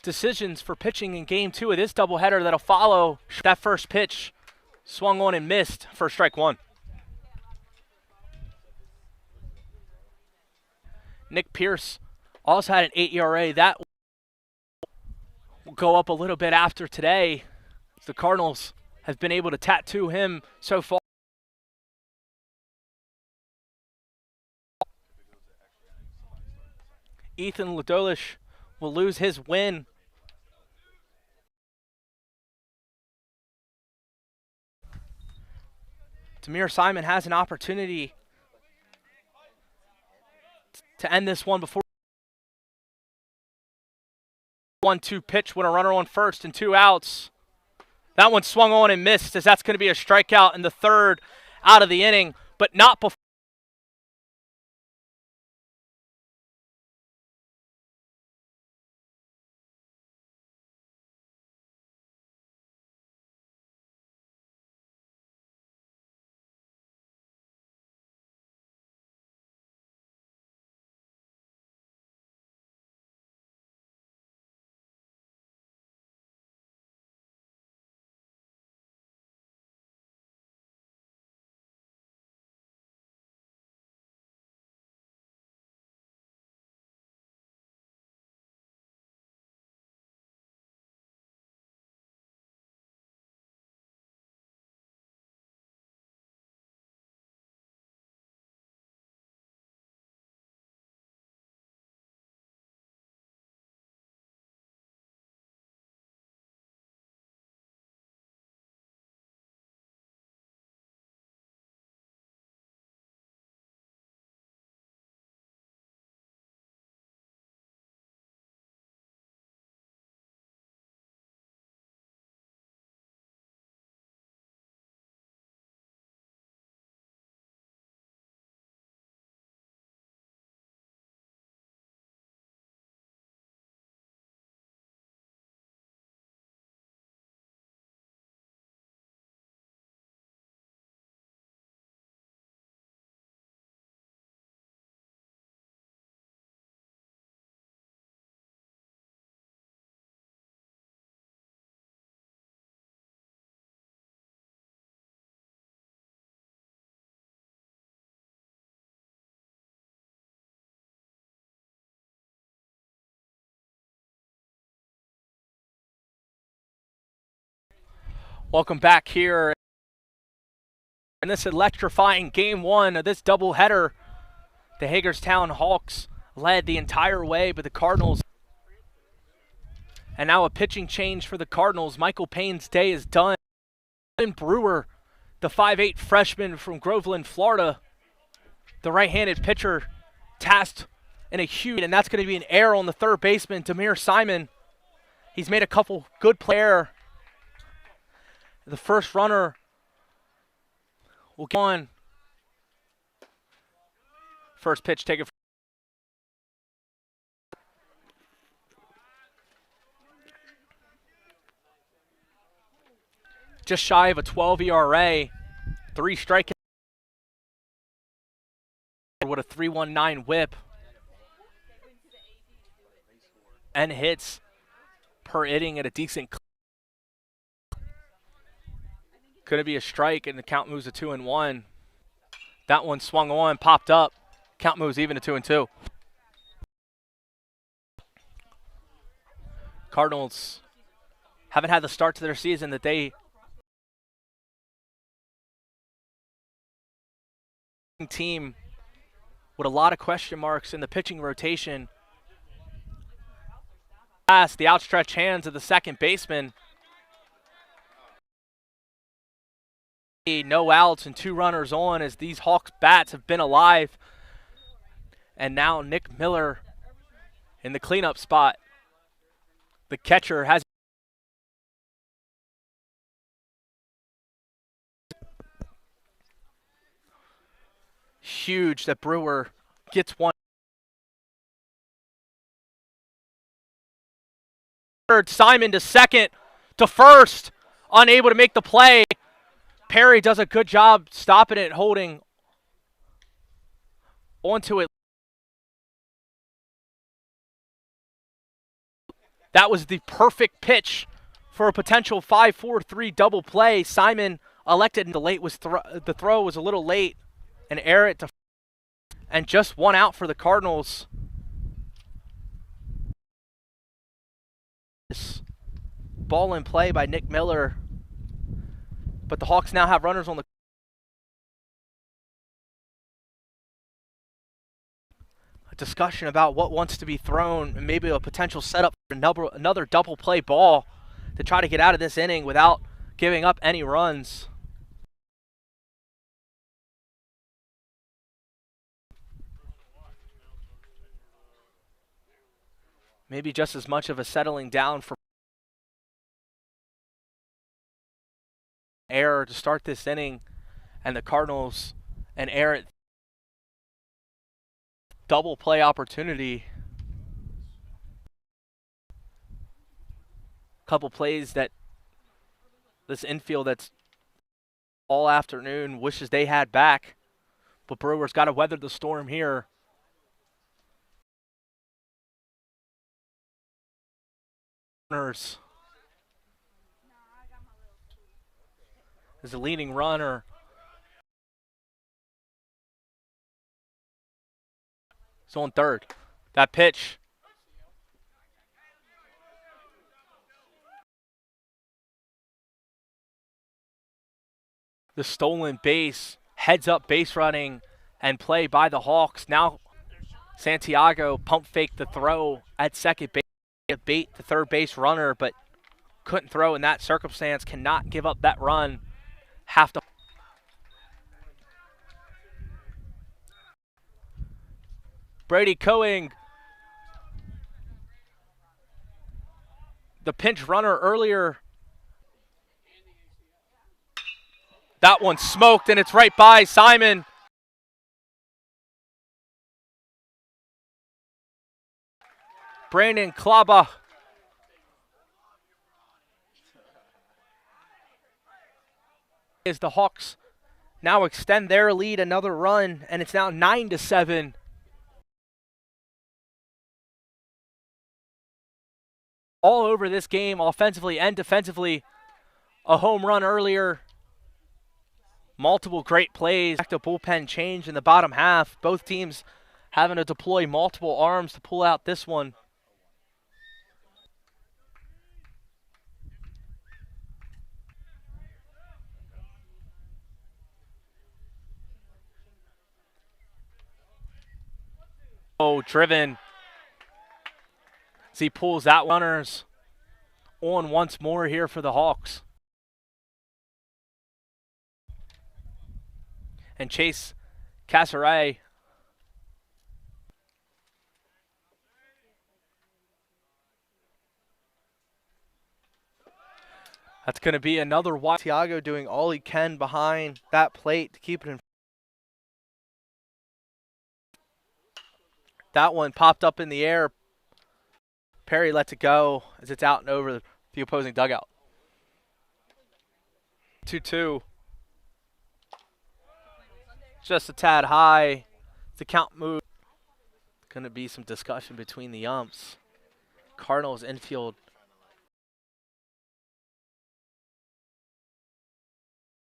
decisions for pitching in game 2 of this doubleheader that'll follow. That first pitch swung on and missed for strike 1. Nick Pierce also had an 8 ERA. That will go up a little bit after today. The Cardinals have been able to tattoo him so far. Ethan Ladolish will lose his win. Demir Simon has an opportunity to end this one before 1-2 pitch when a runner on first and 2 outs. That one swung on and missed, as that's going to be a strikeout in the 3rd out of the inning, but not before. Welcome back here in this electrifying Game 1 of this doubleheader. The Hagerstown Hawks led the entire way, but the Cardinals. And now a pitching change for the Cardinals. Michael Payne's day is done. Brewer, the 5'8 freshman from Groveland, Florida, the right-handed pitcher, tasked in a huge, and that's going to be an error on the third baseman, Demir Simon. He's made a couple good plays. The first runner will get on. First pitch taken. Just shy of a 12 ERA, 3 strikeouts with a 3.19 whip, and hits per inning at a decent clip. Could it be a strike, and the count moves to 2-1. That one swung on, popped up. Count moves even to 2-2. Cardinals haven't had the start to their season that they team with a lot of question marks in the pitching rotation. Past the outstretched hands of the second baseman. No outs and 2 runners on as these Hawks bats have been alive. And now Nick Miller in the cleanup spot. The catcher has huge that Brewer gets one. Simon to second, to first, unable to make the play. Perry does a good job stopping it, holding onto it. That was the perfect pitch for a potential 5-4-3 double play. Simon elected, and the throw was a little late, and error it to, and just 1 out for the Cardinals. Ball in play by Nick Miller, but the Hawks now have runners on the. A discussion about what wants to be thrown, and maybe a potential setup for another double play ball to try to get out of this inning without giving up any runs. Maybe just as much of a settling down for error to start this inning, and the Cardinals an error double play opportunity. Couple plays that this infield that's all afternoon wishes they had back, but Brewer's got to weather the storm here. Runners is a leading runner. It's on third. That pitch. The stolen base, heads up base running and play by the Hawks. Now Santiago pump faked the throw at second base. Bait the third base runner, but couldn't throw in that circumstance. Cannot give up that run. Have to. Brady Coing, the pinch runner earlier. That one smoked, and it's right by Simon. Brandon Klaba. As the Hawks now extend their lead another run, and it's now 9-7. All over this game, offensively and defensively. A home run earlier. Multiple great plays. Back to bullpen change in the bottom half. Both teams having to deploy multiple arms to pull out this one. Oh, driven. As he pulls that runners on once more here for the Hawks. And Chase Casaray. That's going to be another wide. Tiago doing all he can behind that plate to keep it in. That one popped up in the air. Perry lets it go as it's out and over the opposing dugout. 2-2. Just a tad high. The count move. Going to be some discussion between the umps. Cardinals infield.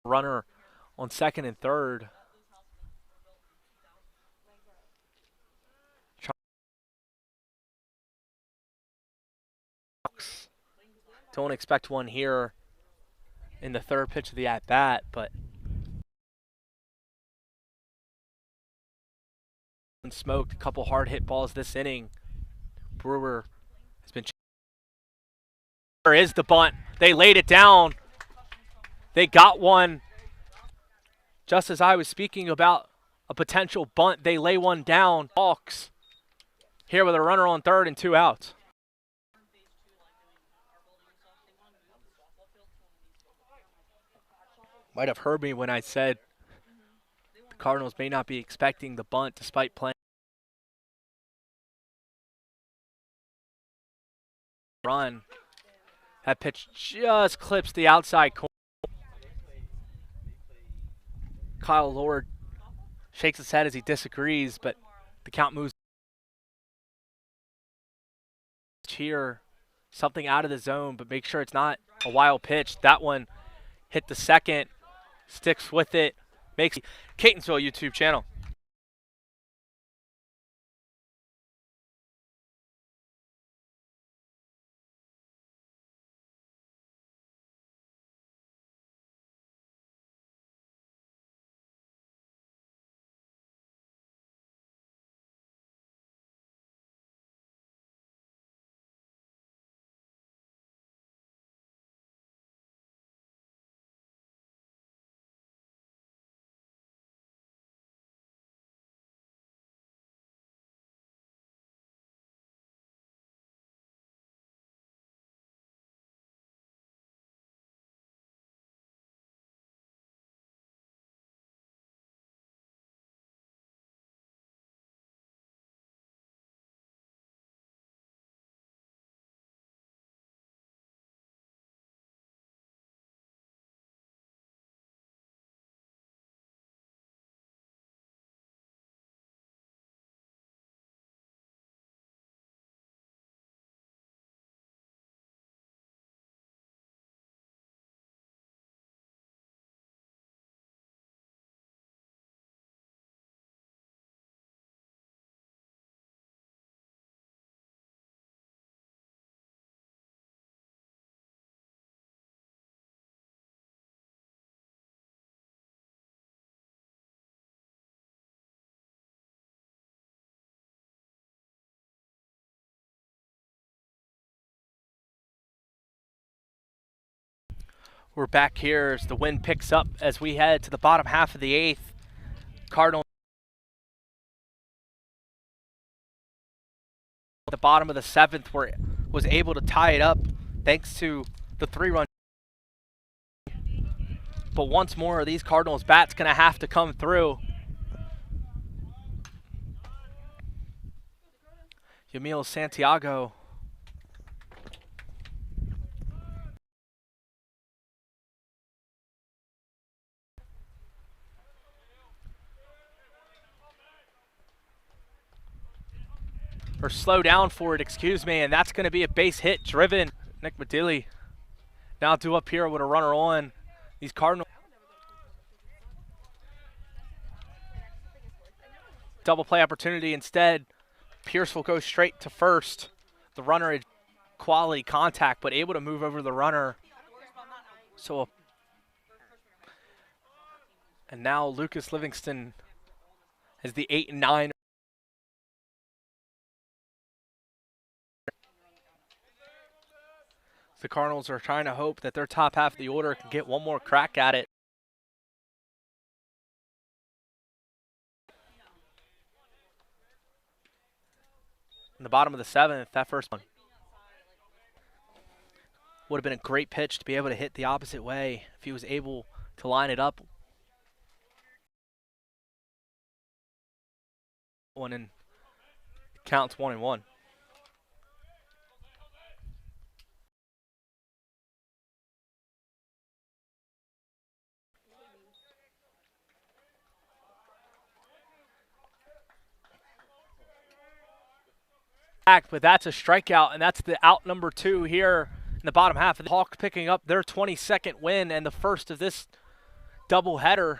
Runner on second and third. Don't expect one here in the third pitch of the at-bat, but smoked a couple hard hit balls this inning. Brewer has been. There is the bunt. They laid it down. They got one. Just as I was speaking about a potential bunt, they lay one down. Hawks here with a runner on third and 2 outs. Might have heard me when I said the Cardinals may not be expecting the bunt despite playing. Run. That pitch just clips the outside corner. Kyle Lord shakes his head as he disagrees, but the count moves. Here, something out of the zone, but make sure it's not a wild pitch. That one hit the second, sticks with it, makes Catonsville YouTube channel. We're back here as the wind picks up as we head to the bottom half of the 8th. Cardinals at the bottom of the 7th was able to tie it up thanks to the 3-run. But once more, these Cardinals bats going to have to come through. Yamil Santiago. Or slow down for it, excuse me, and that's going to be a base hit driven. Nick Medilli now due up here with a runner on. These Cardinals. Double play opportunity instead. Pierce will go straight to first. The runner had quality contact, but able to move over the runner. So, and now Lucas Livingston is the 8 and 9. The Cardinals are trying to hope that their top half of the order can get one more crack at it. In the bottom of the 7th, that first one would have been a great pitch to be able to hit the opposite way if he was able to line it up. One and counts 1-1. But that's a strikeout, and that's the out number 2 here in the bottom half. The Hawks picking up their 22nd win and the first of this doubleheader.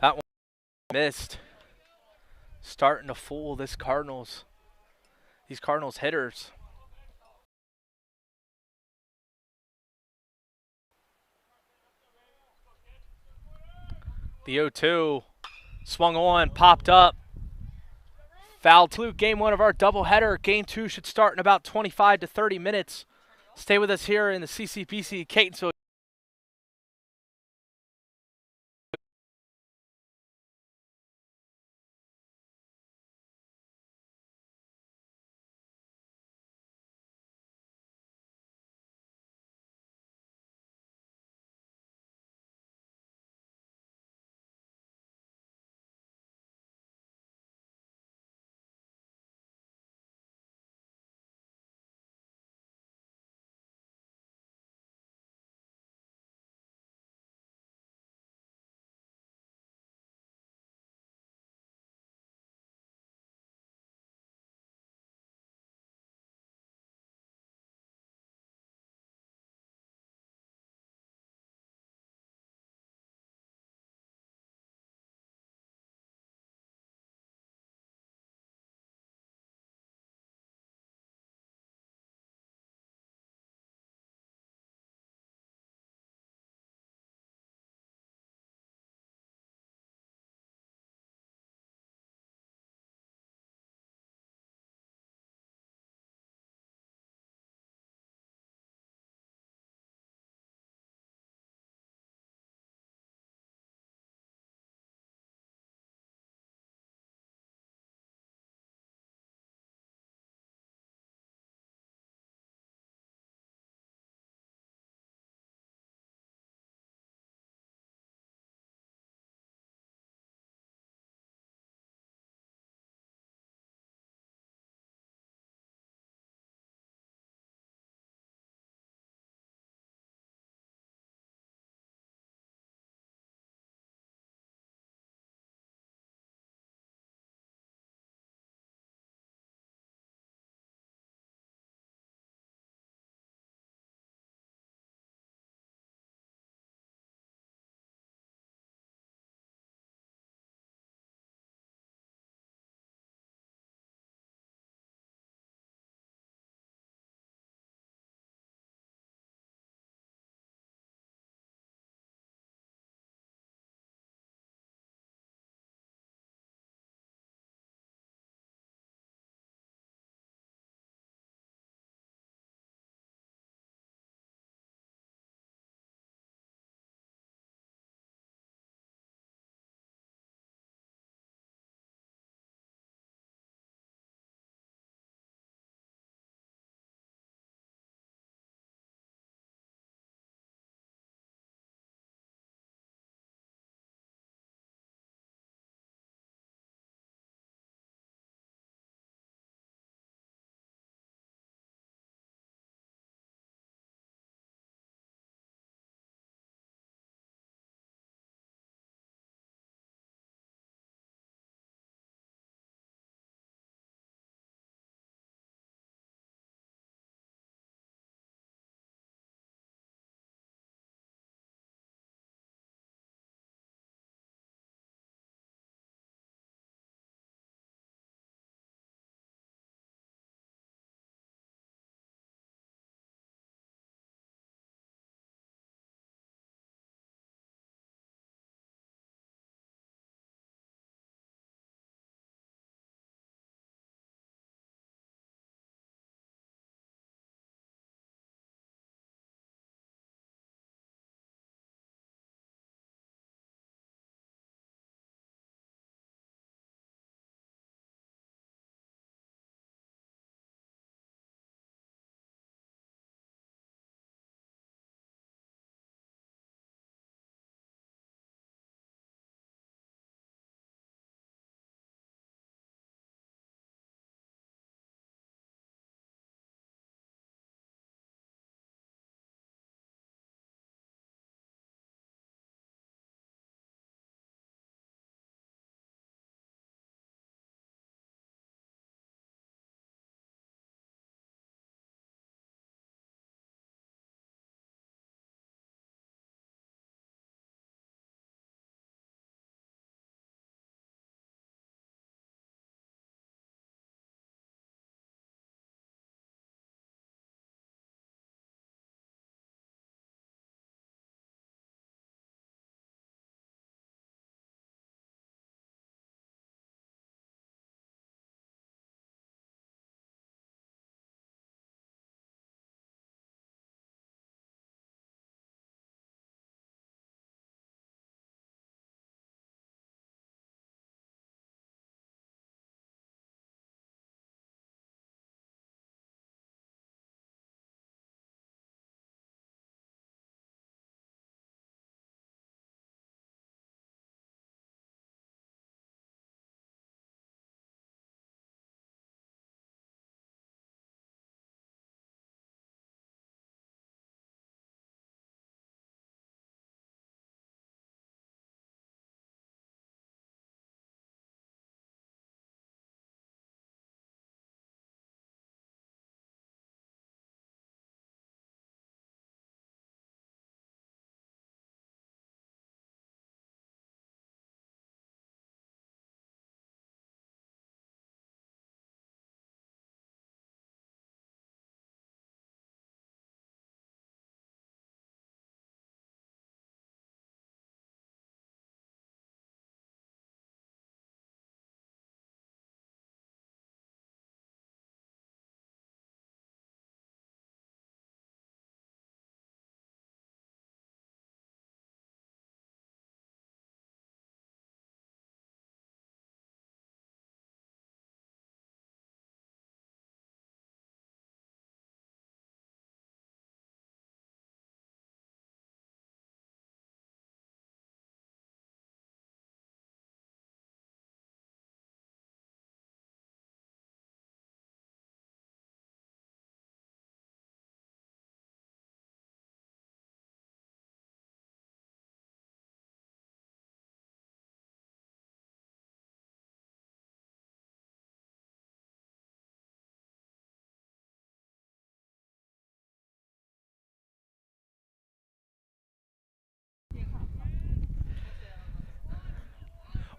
That one missed. Starting to fool these Cardinals hitters. The 0-2 swung on, popped up. Foul. Game 1 of our doubleheader. Game 2 should start in about 25 to 30 minutes. Stay with us here in the CCBC Catonsville.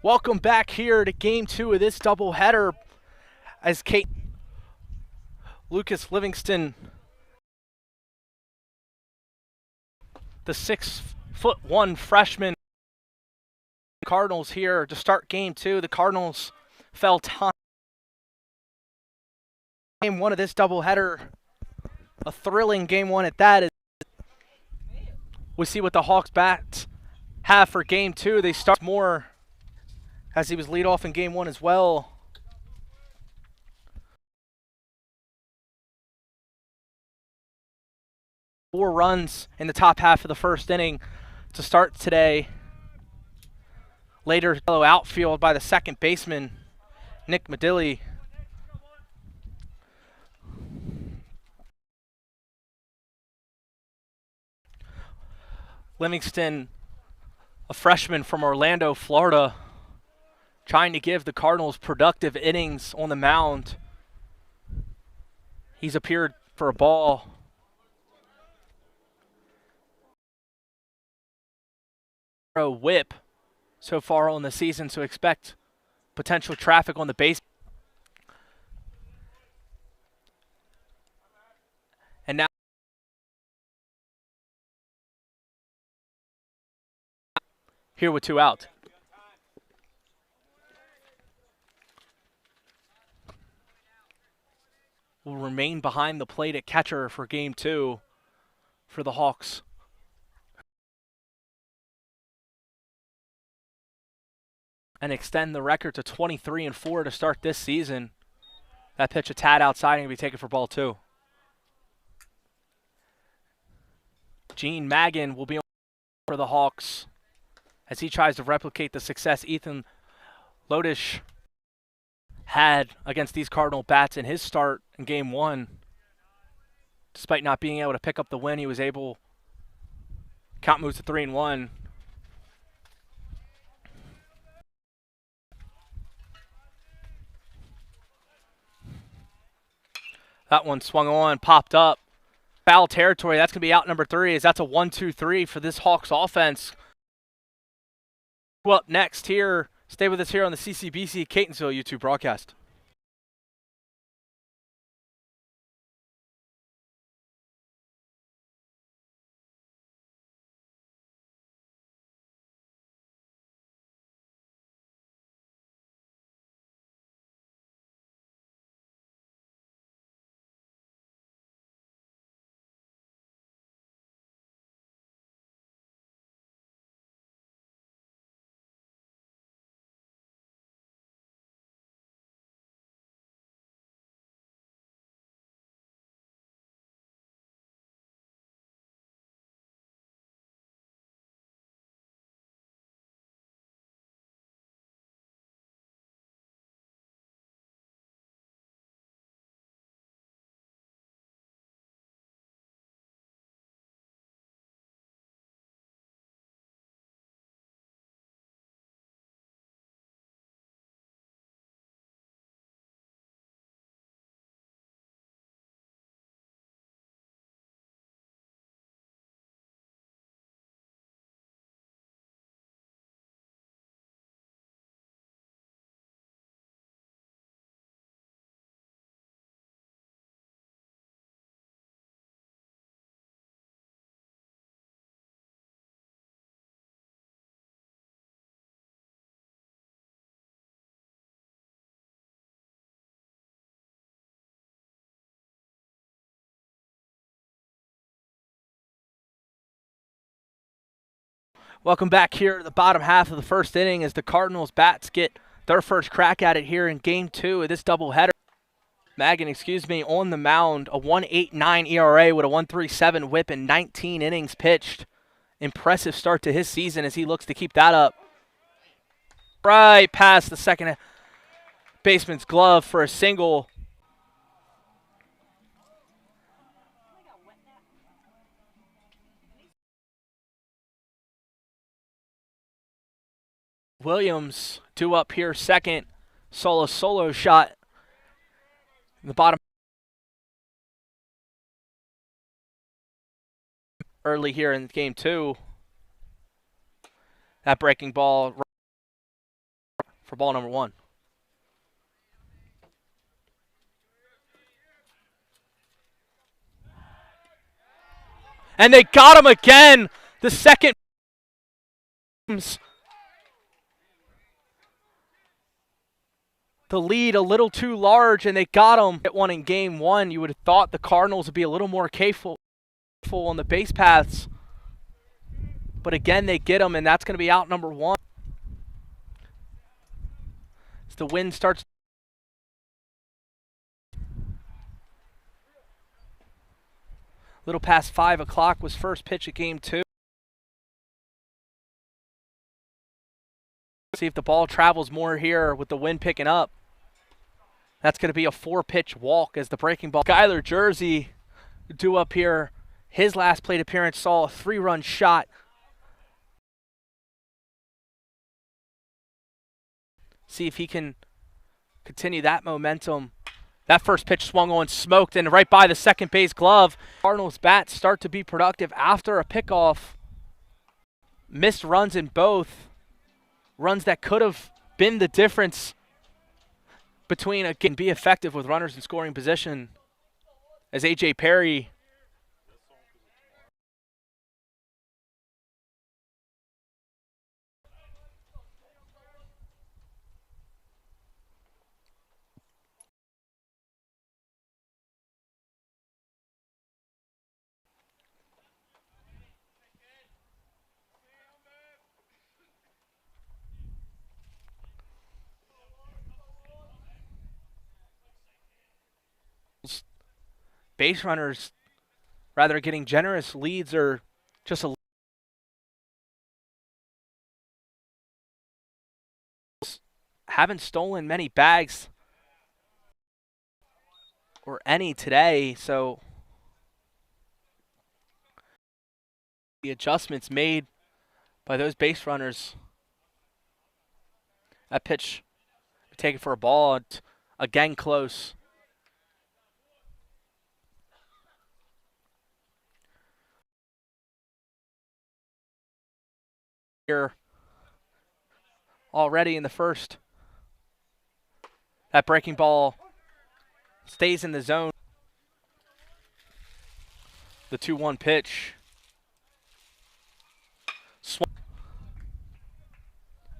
Welcome back here to Game 2 of this doubleheader as Lucas Livingston, the 6'1" freshman. Cardinals here to start Game 2. The Cardinals fell time. Game 1 of this doubleheader, a thrilling Game 1 at that. We see what the Hawks bats have for Game 2. They start more as he was lead off in Game 1 as well. Four runs in the top half of the first inning to start today. Later, outfield by the second baseman, Nick Medilli. Livingston, a freshman from Orlando, Florida, trying to give the Cardinals productive innings on the mound. He's appeared for a ball. A whip so far on the season, so expect potential traffic on the base. And now here with 2 out. Will remain behind the plate at catcher for Game 2 for the Hawks. And extend the record to 23-4 to start this season. That pitch a tad outside and will be taken for ball 2. Gene Magan will be on for the Hawks as he tries to replicate the success Ethan Lodish had against these Cardinal bats in his start in Game 1. Despite not being able to pick up the win, he was able. Count moves to 3-1. That one swung on, popped up. Foul territory. That's going to be out number 3 as that's a 1-2-3 for this Hawks offense. Well, up next here, stay with us here on the CCBC Catonsville YouTube broadcast. Welcome back here to the bottom half of the first inning as the Cardinals bats get their first crack at it here in Game 2 of this doubleheader. Magan, on the mound, a 1.89 ERA with a 1.37 whip and 19 innings pitched. Impressive start to his season as he looks to keep that up. Right past the second baseman's glove for a single. Williams due up here second. Solo shot in the bottom early here in Game 2. That breaking ball for ball number 1. And they got him again. The second. The lead a little too large, and they got him. Hit one in game 1. You would have thought the Cardinals would be a little more careful on the base paths. But again, they get him, and that's going to be out number 1. As the wind starts. Little past 5 o'clock was first pitch of game 2. See if the ball travels more here with the wind picking up. That's going to be a 4-pitch walk as the breaking ball. Skylar Jersey due up here. His last plate appearance saw a 3-run shot. See if he can continue that momentum. That first pitch swung on, smoked, and right by the second base glove. Cardinals bats start to be productive after a pickoff. Missed runs in both. Runs that could have been the difference between again be effective with runners in scoring position. As A.J. Perry base runners rather getting generous leads or just a haven't stolen many bags or any today, so the adjustments made by those base runners. That pitch taken for a ball, again close. Here already in the first. That breaking ball stays in the zone. The 2-1 pitch.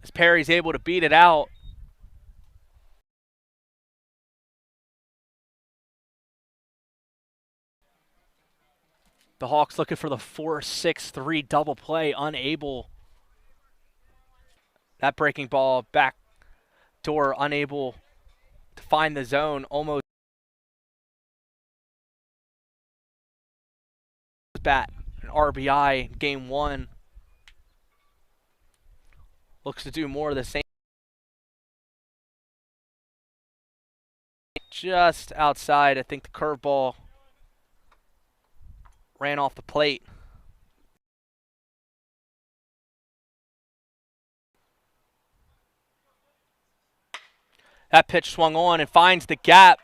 As Perry's able to beat it out. The Hawks looking for the 4-6-3 double play, unable. That breaking ball back door, unable to find the zone, almost bat an RBI game 1. Looks to do more of the same. Just outside, I think the curveball ran off the plate. That pitch swung on and finds the gap.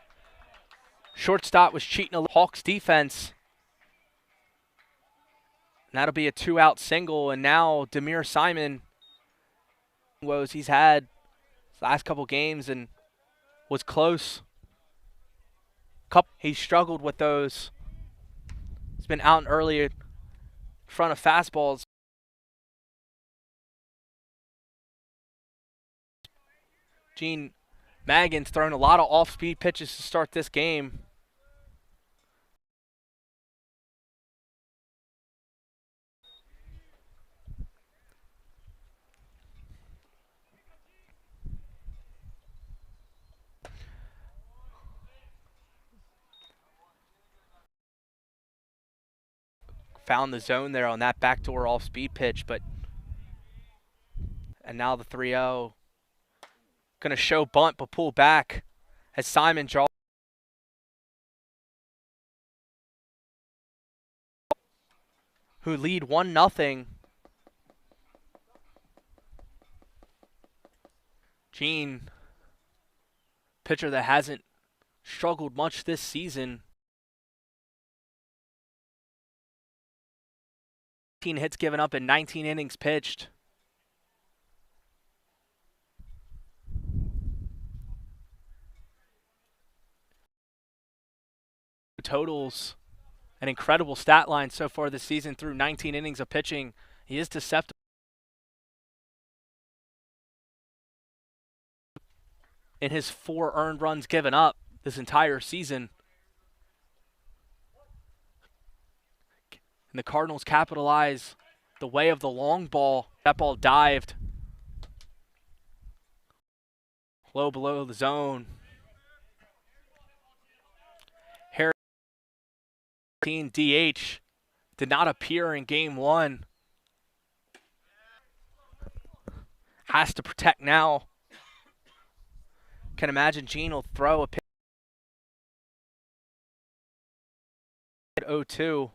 Shortstop was cheating a little. Hawks defense. And that'll be a 2-out single, and now Demir Simon woes he's had his last couple games and was close. He struggled with those. He's been out early in front of fastballs. Gene Magan's thrown a lot of off-speed pitches to start this game. Found the zone there on that backdoor off-speed pitch, and now the 3-0. Going to show bunt but pull back as Simon draws. Who lead 1-0. Gene, pitcher that hasn't struggled much this season. 18 hits given up in 19 innings pitched. totals, an incredible stat line so far this season through 19 innings of pitching. He is deceptive in his 4 earned runs given up this entire season. And the Cardinals capitalize the way of the long ball. That ball dived low below the zone. Harris DH did not appear in game 1. Has to protect now. Can imagine Gene will throw a pitch at 0-2.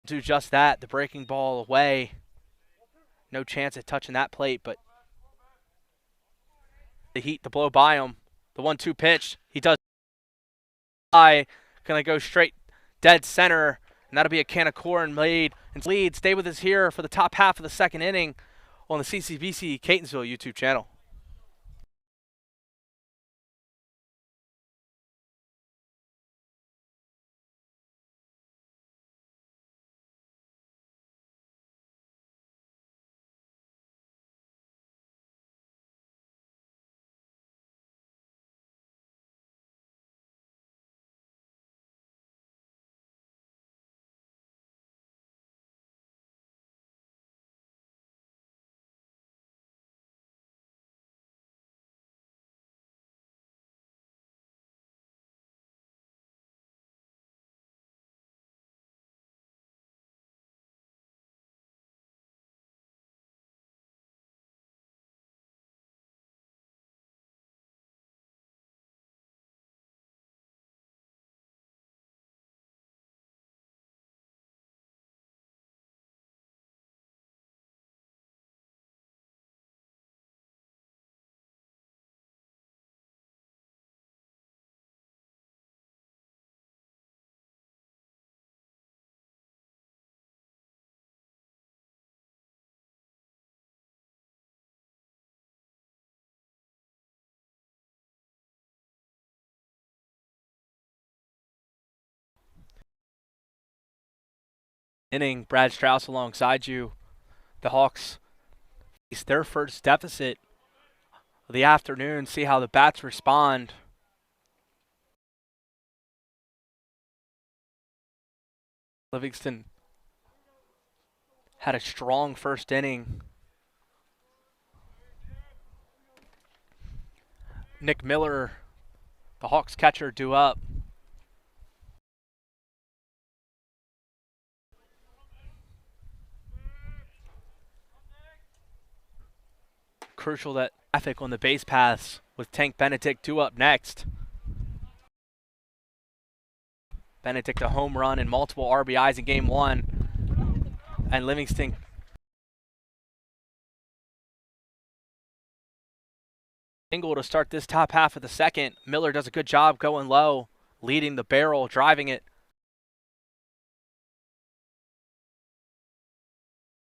Do just that, the breaking ball away. No chance at touching that plate, but the heat to blow by him. The 1-2 pitch, he does. Gonna go straight dead center, and that'll be a can of corn made and lead. Stay with us here for the top half of the second inning on the CCBC Catonsville YouTube channel. Inning, Brad Strauss alongside you. The Hawks face their first deficit of the afternoon. See how the bats respond. Livingston had a strong first inning. Nick Miller, the Hawks catcher, due up. Crucial that traffic on the base paths with Tank Benedict due up next. Benedict a home run and multiple RBIs in game 1. And Livingston single to start this top half of the second. Miller does a good job going low, leading the barrel, driving it.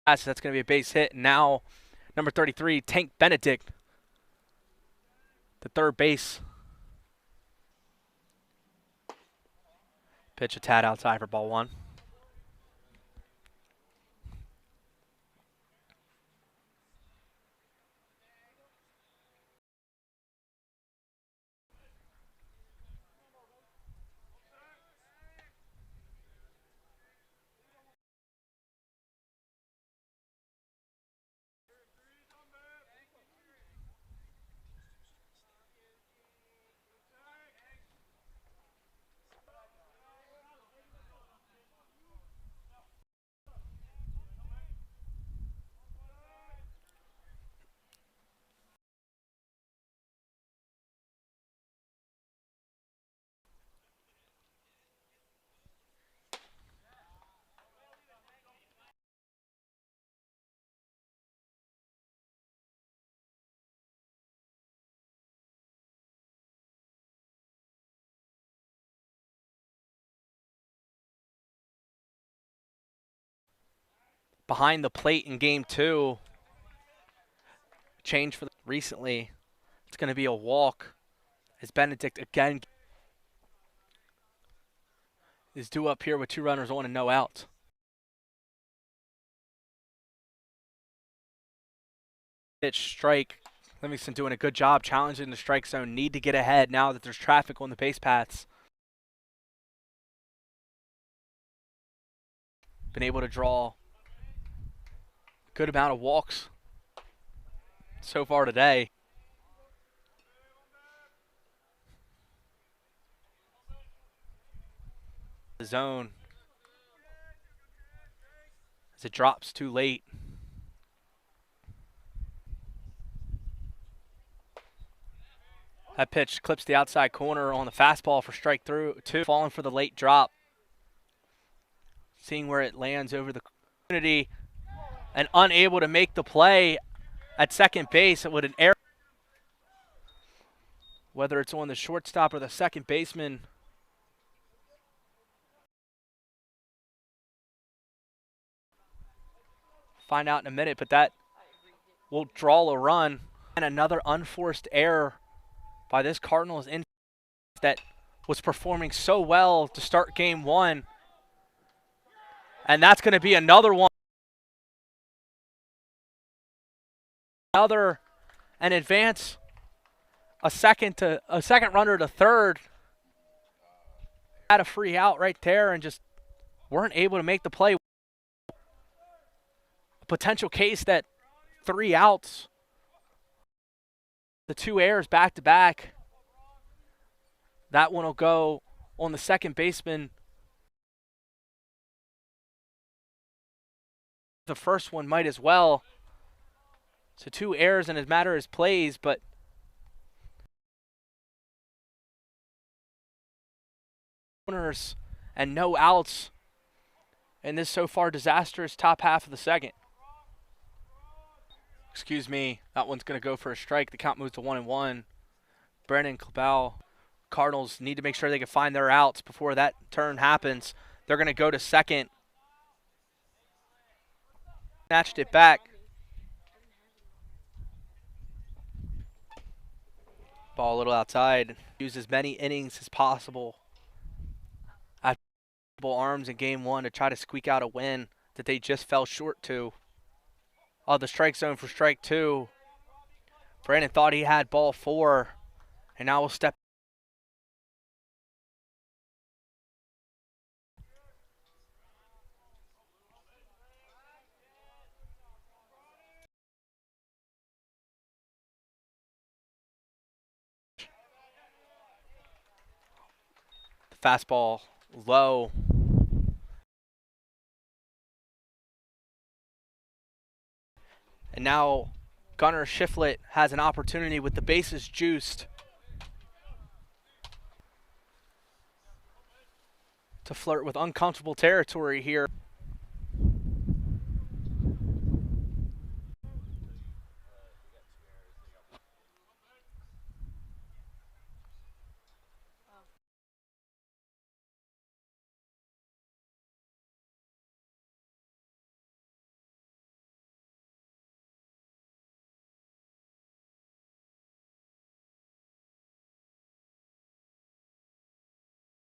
That's going to be a base hit. Now, number 33, Tank Benedict, the third base. Pitch a tad outside for ball 1. Behind the plate in game 2. Change for recently. It's going to be a walk as Benedict again is due up here with 2 runners on and no outs. Pitch, strike. Livingston doing a good job challenging the strike zone. Need to get ahead now that there's traffic on the base paths. Been able to draw a good amount of walks so far today. The zone as it drops too late. That pitch clips the outside corner on the fastball for strike 2. Falling for the late drop. Seeing where it lands over the community and unable to make the play at second base with an error. Whether it's on the shortstop or the second baseman. Find out in a minute, but that will draw a run. And another unforced error by this Cardinals in that was performing so well to start game 1. And that's going to be another one. And advance a second runner to third. Had a free out right there and just weren't able to make the play. A potential case that 3 outs. The 2 errors back to back. That one will go on the second baseman. The first one might as well. So 2 errors in as matter as plays, but corners and no outs in this so far disastrous top half of the second. Excuse me, that one's going to go for a strike. The count moves to 1-1. Brennan Klebel. Cardinals need to make sure they can find their outs before that turn happens. They're going to go to second. Snatched it back. Ball a little outside. Use as many innings as possible at arms in game 1 to try to squeak out a win that they just fell short to. Oh, the strike zone for strike 2. Brandon thought he had ball 4, and now we'll step. Fastball low. And now Gunnar Shiflett has an opportunity with the bases juiced to flirt with uncomfortable territory here.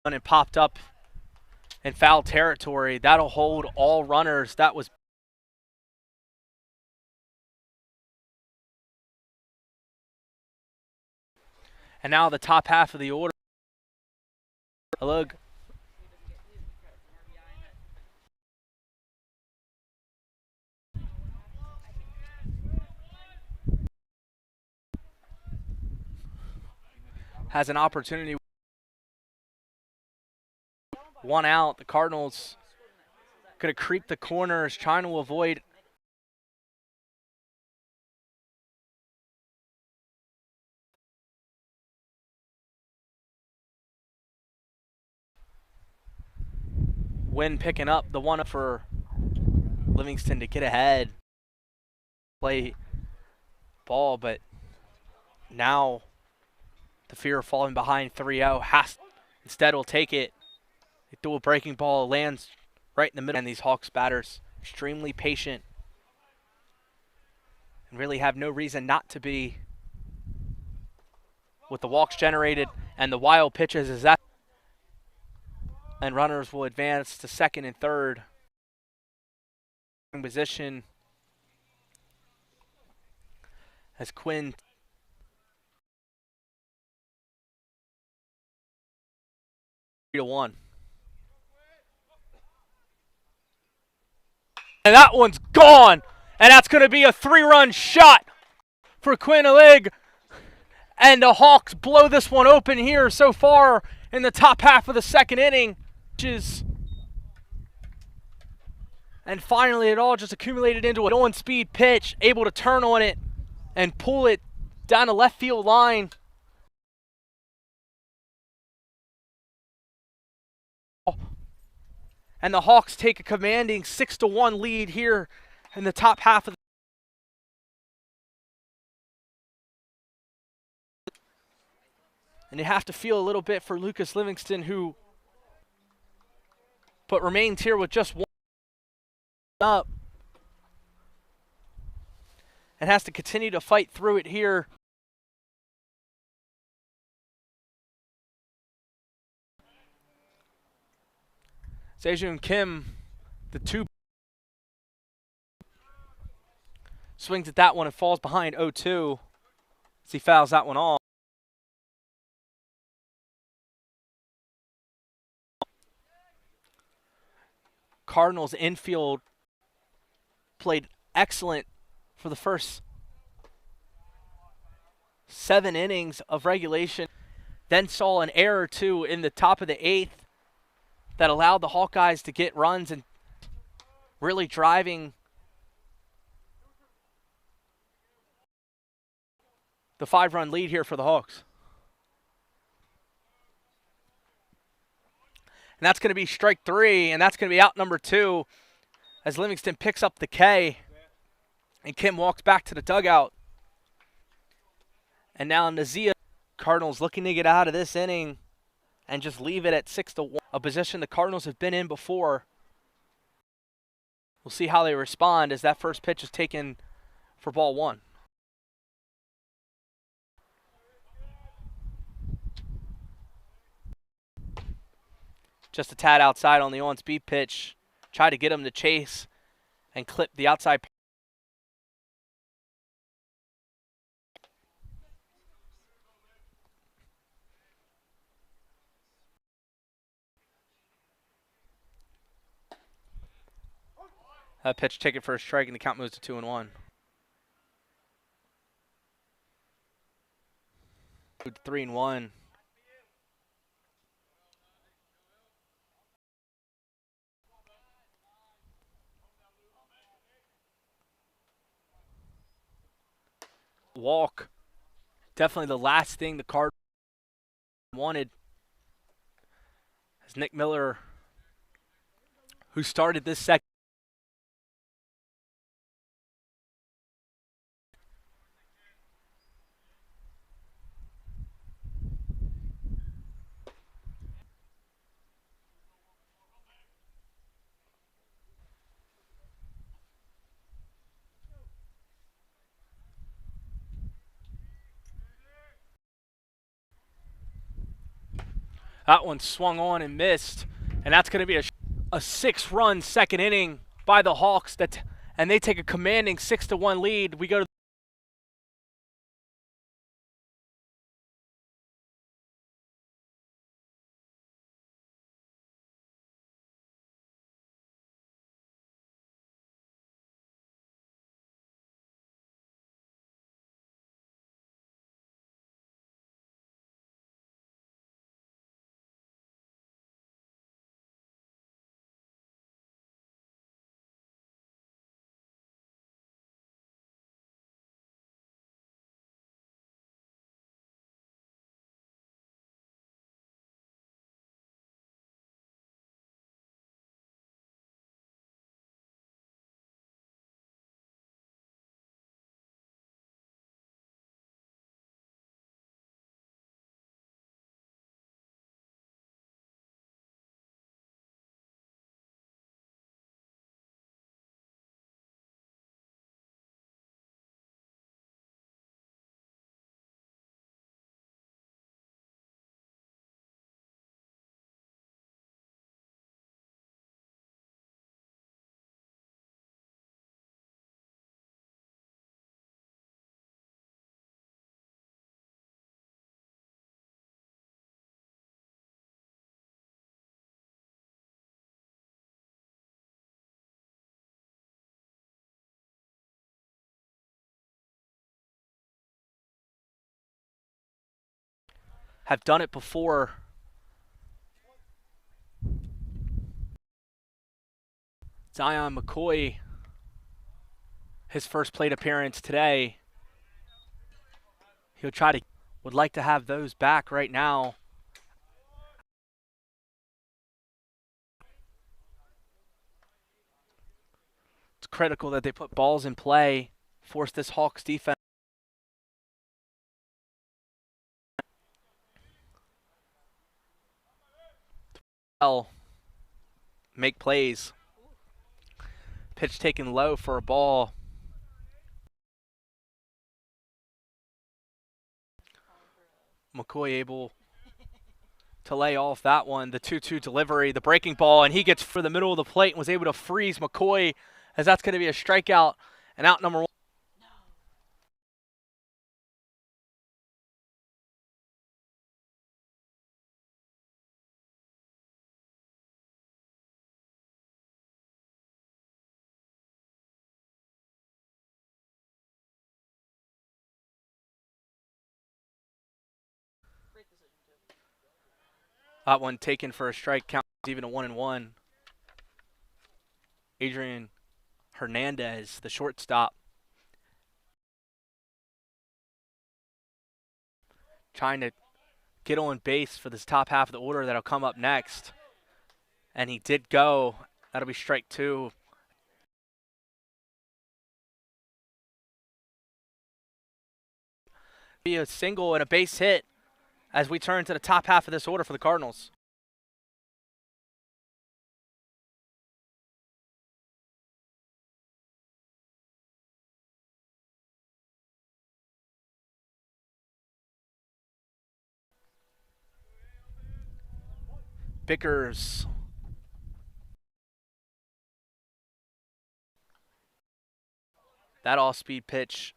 And it popped up in foul territory. That'll hold all runners. That was and now the top half of the order. Look. Has an opportunity. 1 out. The Cardinals going to creep the corners, trying to avoid. Win picking up the one for Livingston to get ahead. Play ball, but now the fear of falling behind 3-0 instead will take it. They threw a breaking ball, lands right in the middle. And these Hawks batters extremely patient and really have no reason not to be with the walks generated and the wild pitches. Is that and runners will advance to second and third position as Quinn 3-1. And that one's gone, and that's going to be a 3-run shot for Quinn Alig. And the Hawks blow this one open here so far in the top half of the second inning. And finally, it all just accumulated into an on-speed pitch, able to turn on it and pull it down the left field line. And the Hawks take a commanding 6-1 lead here in the top half of the and you have to feel a little bit for Lucas Livingston, who remains here with just one up and has to continue to fight through it here. Sejun Kim, the 2, swings at that one and falls behind 0-2 as he fouls that one off. Cardinals infield played excellent for the first 7 innings of regulation, then saw an error or two in the top of the 8th that allowed the Hawkeyes to get runs and really driving the 5-run lead here for the Hawks. And that's going to be strike 3, and that's going to be out number 2 as Livingston picks up the K and Kim walks back to the dugout. And now Nazia, Cardinals looking to get out of this inning and just leave it at 6-1, a position the Cardinals have been in before. We'll see how they respond as that first pitch is taken for ball 1. Just a tad outside on the on-speed pitch. Try to get him to chase and clip the outside. That pitch taken for a strike, and the count moves to 2-1. 3-1. Walk. Definitely the last thing the Cardinals wanted. As Nick Miller, who started this second, that one swung on and missed, and that's going to be a 6-run second inning by the Hawks, and they take a commanding 6-1 lead. We go to have done it before. Zion McCoy, his first plate appearance today. He'll try to, would like to have those back right now. It's critical that they put balls in play, force this Hawks defense. Make plays. Pitch taken low for a ball. McCoy able to lay off that one. The 2-2 delivery, the breaking ball, and he gets for the middle of the plate and was able to freeze McCoy, as that's going to be a strikeout and out number 1. That one taken for a strike, count even a 1-1. Adrian Hernandez, the shortstop, trying to get on base for this top half of the order that'll come up next. And he did go. That'll be strike 2. Be a single and a base hit as we turn to the top half of this order for the Cardinals. Bickers. That off-speed pitch,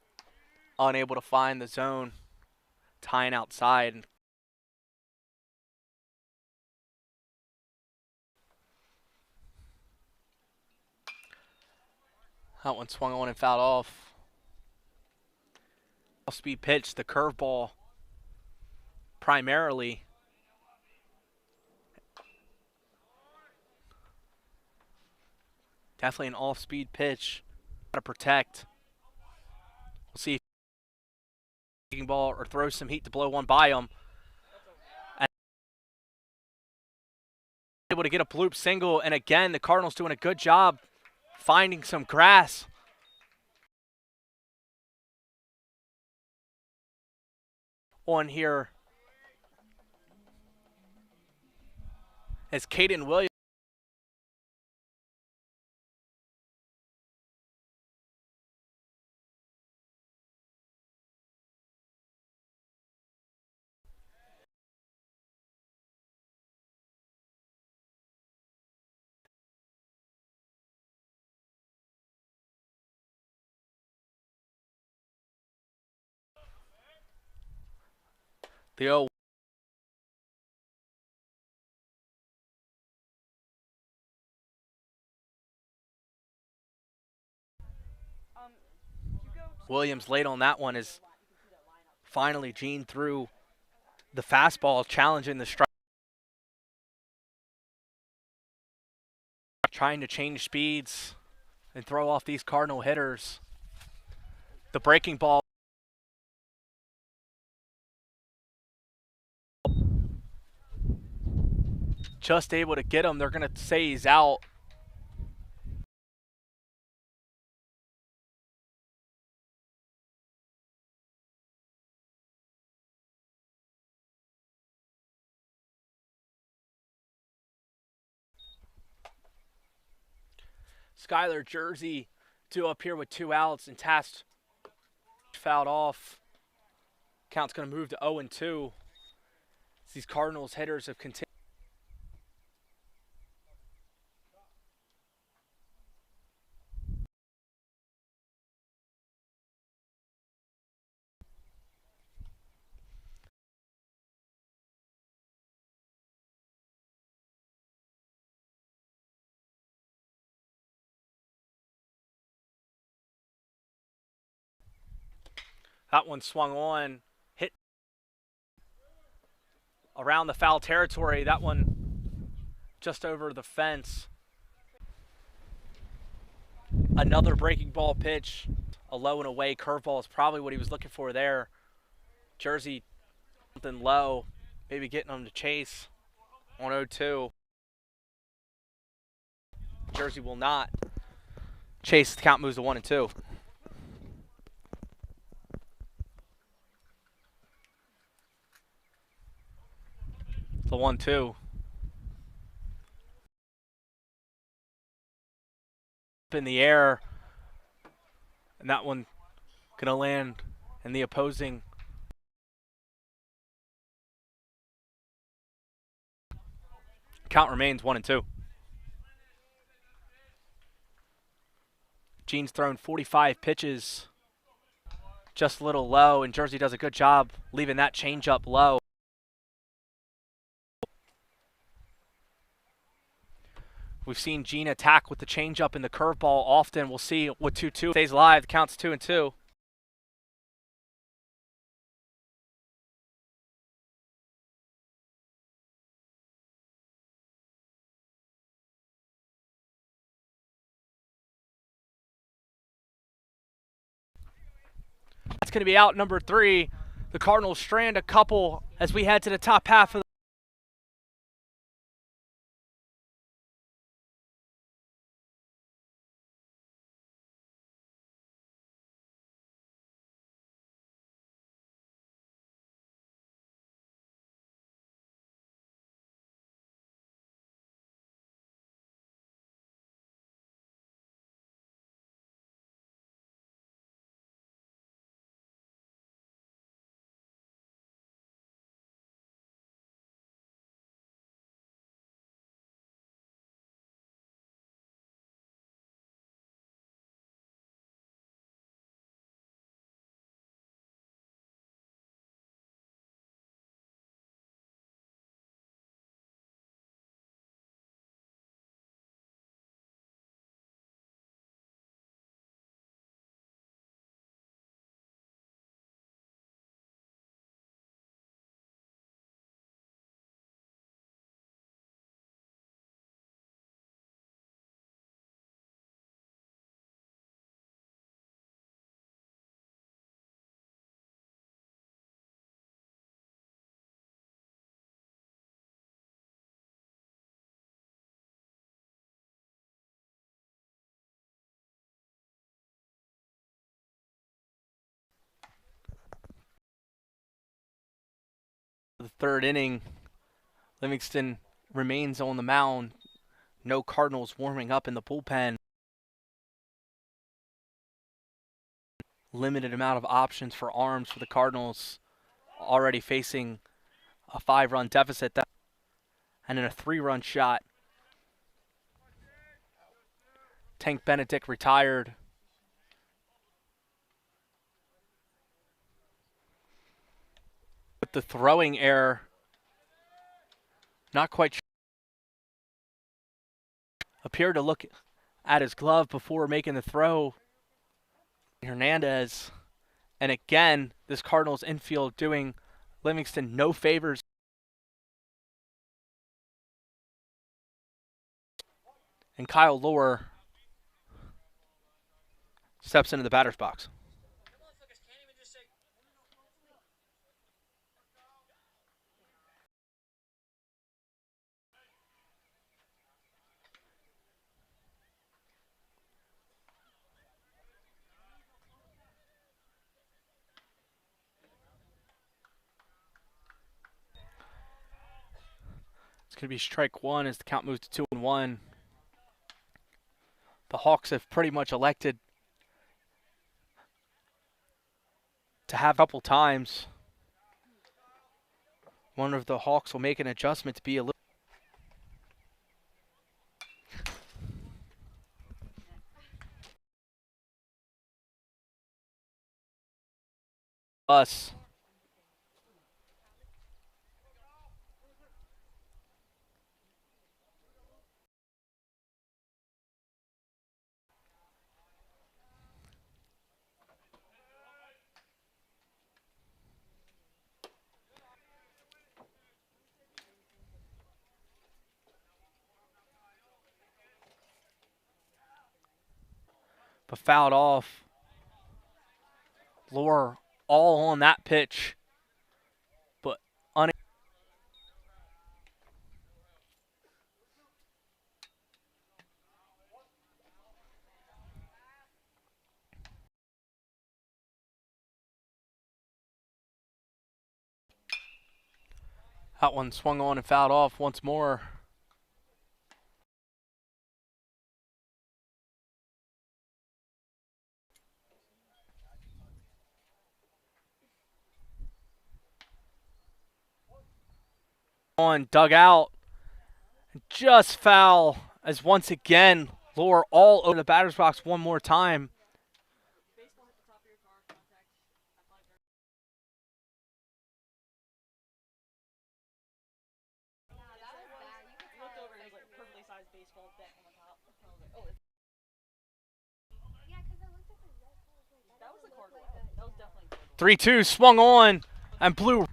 unable to find the zone, tying outside. That one swung on and fouled off. Off-speed pitch, the curveball, primarily. Definitely an off-speed pitch. Got to protect. We'll see if he can ball or throw some heat to blow one by him. And able to get a bloop single, and again, the Cardinals doing a good job finding some grass. On here as Caden Williams. The 0. Williams late on that one is finally Gene through the fastball, challenging the strike. Trying to change speeds and throw off these Cardinal hitters. The breaking ball. Just able to get him. They're going to say he's out. Skylar Jersey due up here with 2 outs, and Tast fouled off. Count's going to move to 0-2. These Cardinals hitters have continued. That one swung on, hit. around the foul territory. That one just over the fence. Another breaking ball pitch. A low and away curveball is probably what he was looking for there. Jersey something low, maybe getting him to chase on 0-2. Jersey will not chase. The count moves to 1-2. The 1-2. Up in the air, and that one gonna land in the opposing. Count remains 1-2. Gene's thrown 45 pitches, just a little low, and Jersey does a good job leaving that changeup low. We've seen Gene attack with the changeup and the curveball often. We'll see what 2-2 stays live. Counts 2-2. That's going to be out number 3. The Cardinals strand a couple as we head to the top half of the third inning. Livingston remains on the mound. No Cardinals warming up in the bullpen. Limited amount of options for arms for the Cardinals. Already facing a 5-run deficit and then a 3-run shot. Tank Benedict retired. With the throwing error, not quite sure. Appeared to look at his glove before making the throw. Hernandez. And again, this Cardinals infield doing Livingston no favors. And Kyle Lohr steps into the batter's box. It's going to be strike 1 as the count moves to 2-1. The Hawks have pretty much elected to have a couple times. One of the Hawks will make an adjustment to be a little. Us. but fouled off. Lure all on that pitch, but that one swung on and fouled off once more. On dug out, just foul as once again Lure all over the batter's box one more time. baseball deck on the top. I was like, oh, it's... Yeah, because it looked like a red ball. That was a cardinal. That was definitely a cardinal. 3-2 swung on and blew.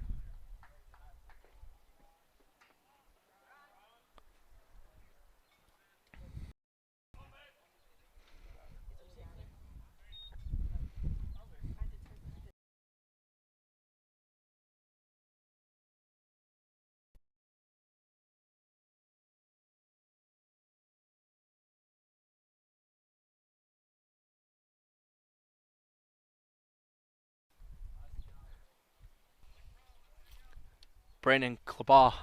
Brandon Klabaugh.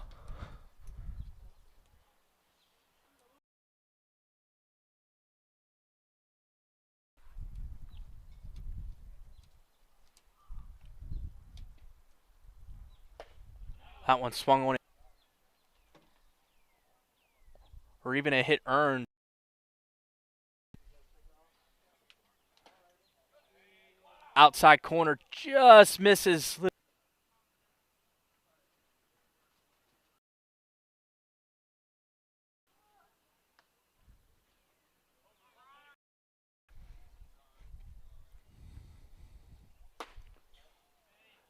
That one swung on, or even a hit earned. Outside corner just misses.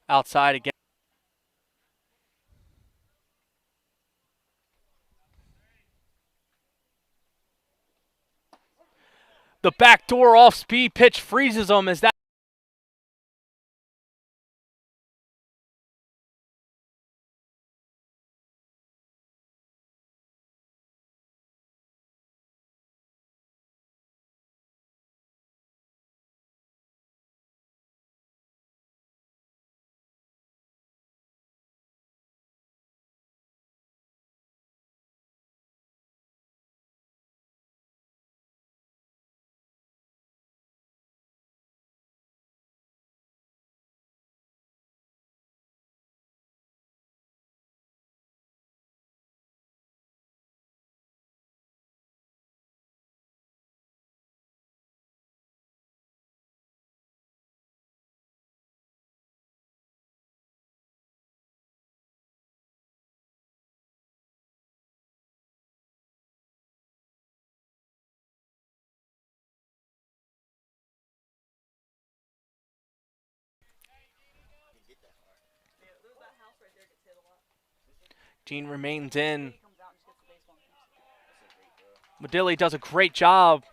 Outside again. The backdoor off speed pitch freezes them as that. Gene remains in. Madilli does a great job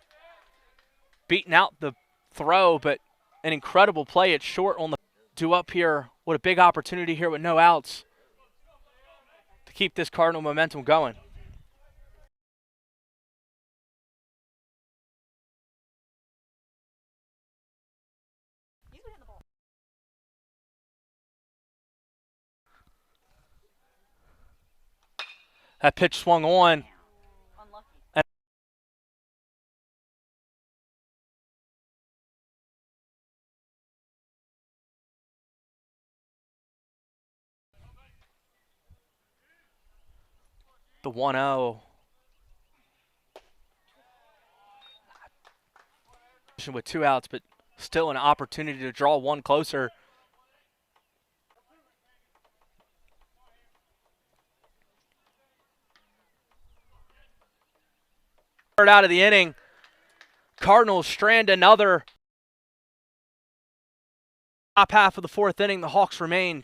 beating out the throw, but an incredible play at short on the due up here. What a big opportunity here with no outs to keep this Cardinal momentum going. That pitch swung on. Unlucky. The 1-0. With two outs, but still an opportunity to draw one closer. Third out of the inning. Cardinals strand another. Top half of the fourth inning, the Hawks remain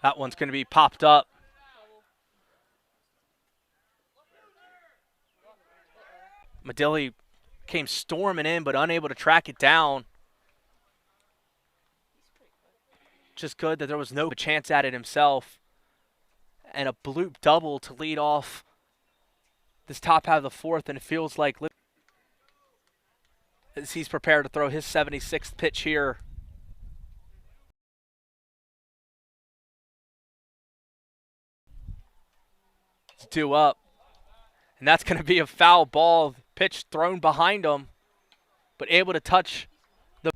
That one's going to be popped up. Madilli came storming in, but unable to track it down. Just good that there was no chance at it himself. And a bloop double to lead off this top half of the fourth, and it feels like as he's prepared to throw his 76th pitch here. It's 2 up. And that's going to be a foul ball. Pitch thrown behind him, but able to touch the.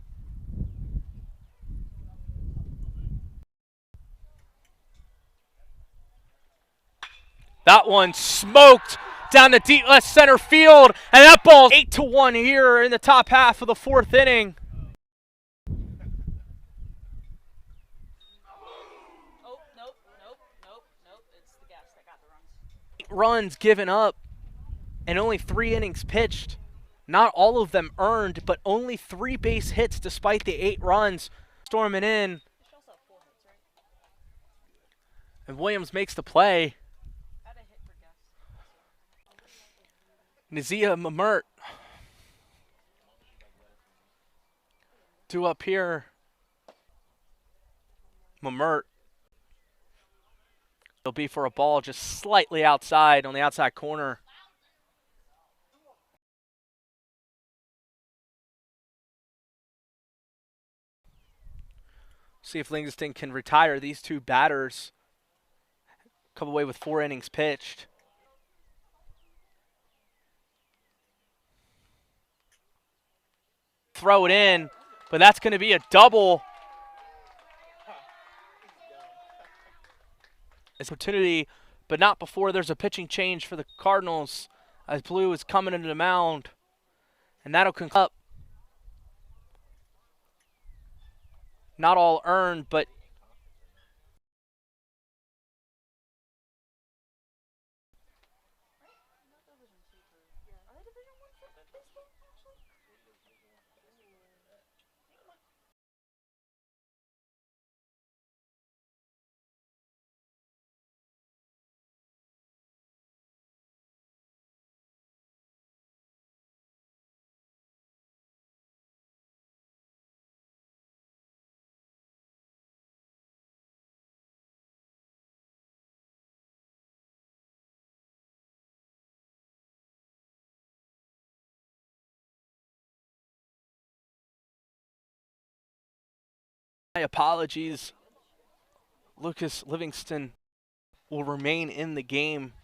That one smoked down the deep left center field, and that ball's 8-1 here in the top half of the fourth inning. Oh, nope. It's the gas that got the runs. 8 runs given up, and only 3 innings pitched. Not all of them earned, but only 3 base hits despite the 8 runs storming in. They should also have 4 hits, right? And Williams makes the play. Add a hit for gas. Nazia Mamert. 2 up here. Mamert. It'll be for a ball just slightly outside on the outside corner. See if Livingston can retire these 2 batters. Come away with 4 innings pitched. Throw it in, but that's going to be a double. Opportunity, but not before there's a pitching change for the Cardinals as Blue is coming into the mound. And that'll conclude up. Not all earned, but my apologies. Lucas Livingston will remain in the game.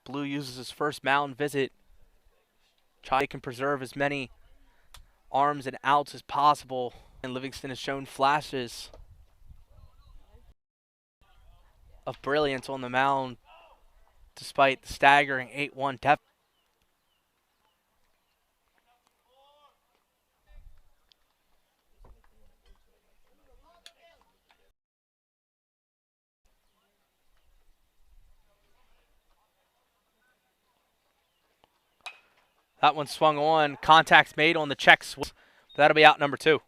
Blue uses his first mound visit. Try can preserve as many arms and outs as possible, and Livingston has shown flashes of brilliance on the mound despite the staggering 8-1 deficit. That one swung on. Contact's made on the check swing. That'll be out number 2.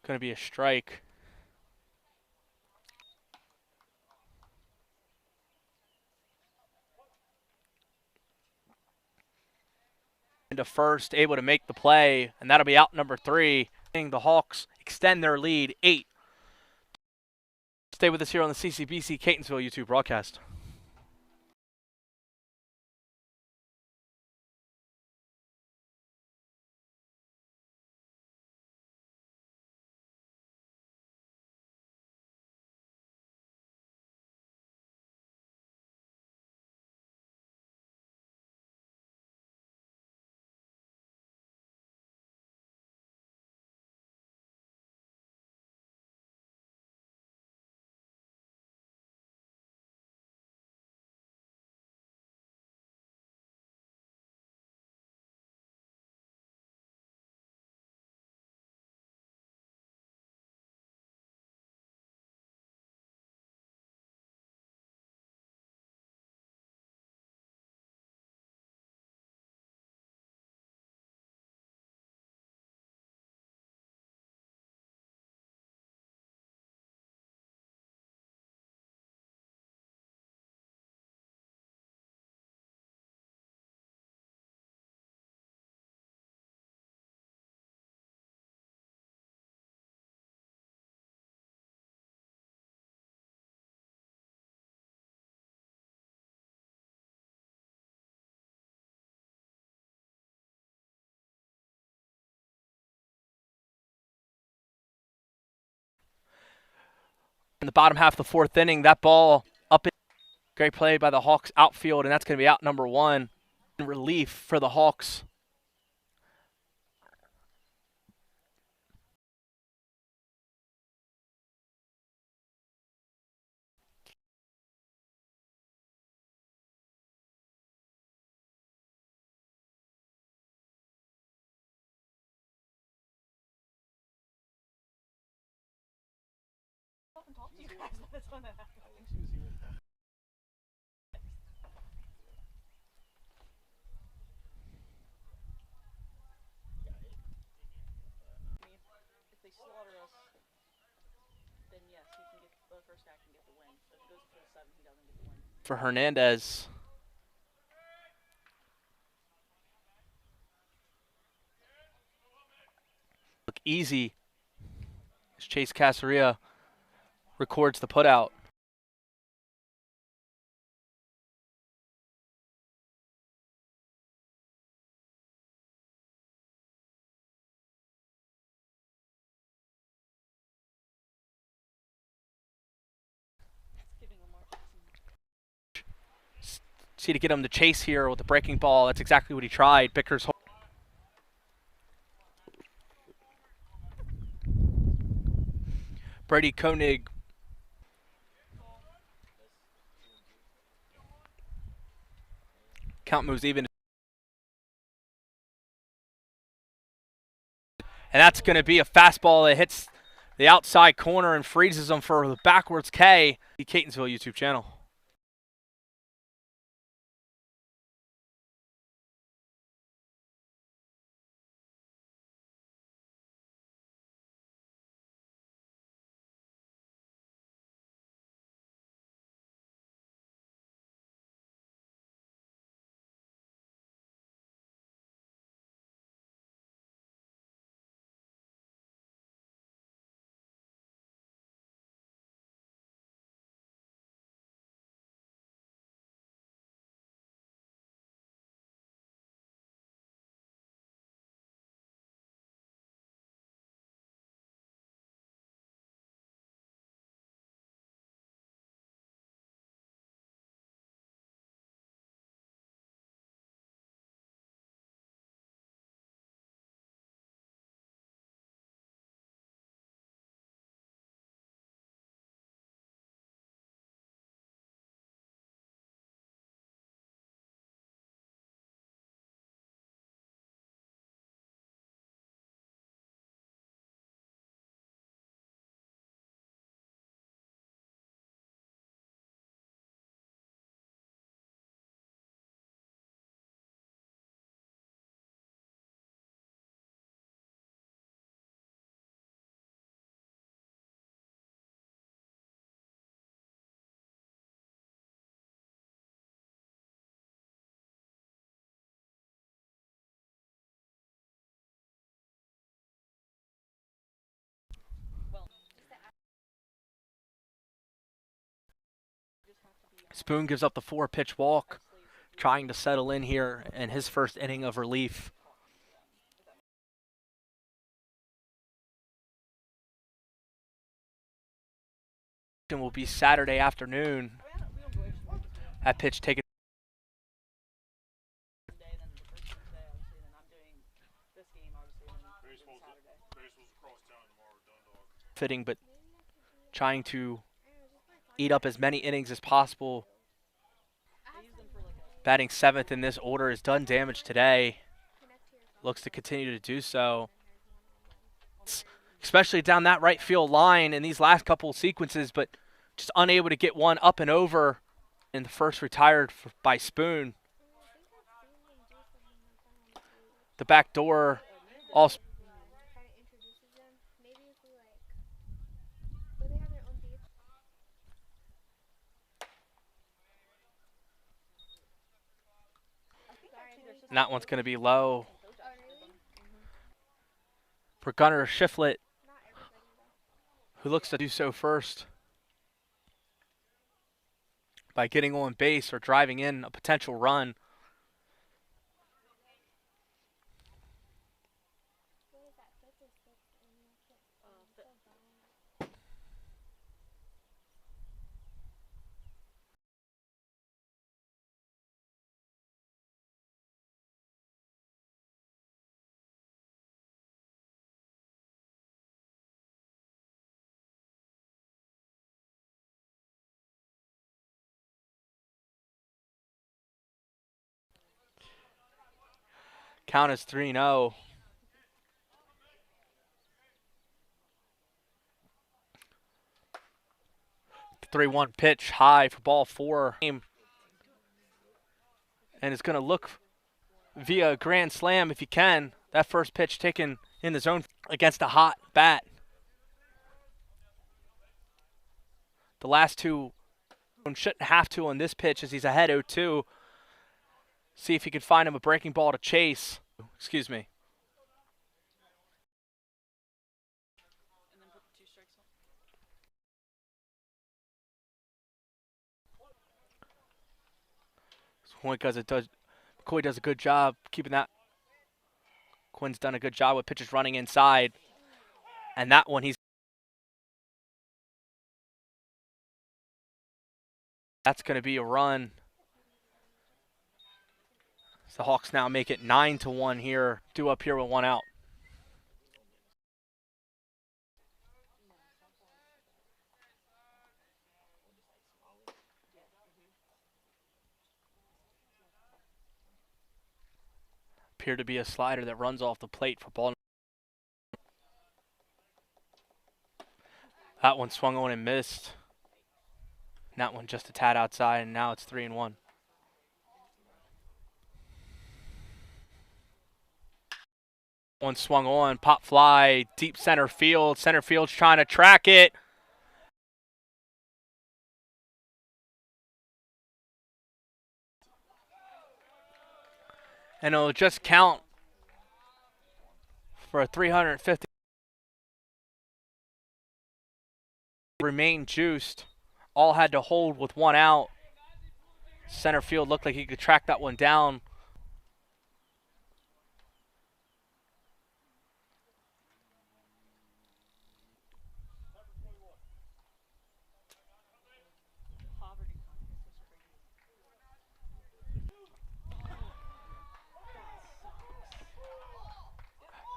Going to be a strike. Into first, able to make the play, and that'll be out number 3. The Hawks extend their lead 8. Stay with us here on the CCBC Catonsville YouTube broadcast. In the bottom half of the fourth inning, that ball up. Great play by the Hawks outfield, and that's going to be out number 1. Relief for the Hawks. If they slaughter us, then yes, he can get the first guy can get the win. If it goes to the 7, he doesn't get the win. For Hernandez. Look easy as Chase Casaria records the putout. See to get him to chase here with the breaking ball. That's exactly what he tried. Bickers. Brady Koenig. Count moves even. And that's going to be a fastball that hits the outside corner and freezes him for the backwards K. The Catonsville YouTube channel. Spoon gives up the 4-pitch walk, trying to settle in here in his first inning of relief. Will be Saturday afternoon. That pitch taken. Fitting, but trying to eat up as many innings as possible. Batting 7th in this order has done damage today. Looks to continue to do so. Especially down that right field line in these last couple of sequences, but just unable to get one up and over. And the first retired by Spoon. The back door also. And that one's going to be low. For Gunnar Shiflett, who looks to do so first by getting on base or driving in a potential run. Count is 3-0. The 3-1 pitch high for ball 4. And it's going to look via a grand slam if he can. That first pitch taken in the zone against a hot bat. The last two shouldn't have to on this pitch as he's ahead 0-2. See if he can find him a breaking ball to chase. Excuse me. And then put the 2 strikes on. McCoy does a good job keeping that. Quinn's done a good job with pitches running inside. And that one that's going to be a run. So the Hawks now make it 9-1 here. Due up here with 1 out. Appear to be a slider that runs off the plate for ball. That one swung on and missed. And that one just a tad outside, and now it's 3-1. One swung on, pop fly, deep center field. Center field's trying to track it. And it'll just count for a 350. Remain juiced. All had to hold with 1 out. Center field looked like he could track that one down.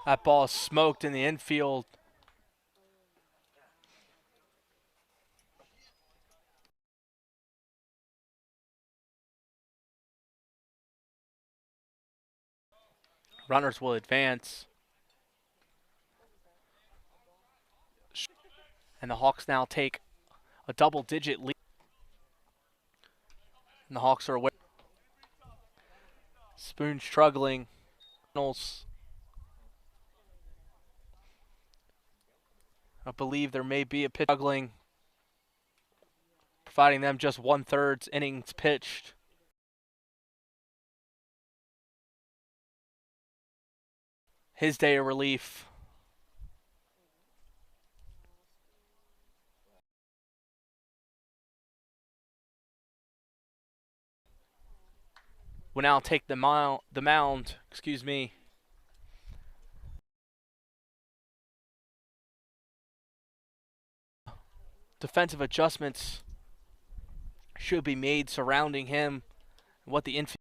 That ball is smoked in the infield. Runners will advance. And the Hawks now take a double-digit lead. And the Hawks are away. Spoon struggling. I believe there may be a pitch struggling, providing them just 1/3 innings pitched. His day of relief. Will now take the mound. Excuse me. Defensive adjustments should be made surrounding him. What the infield.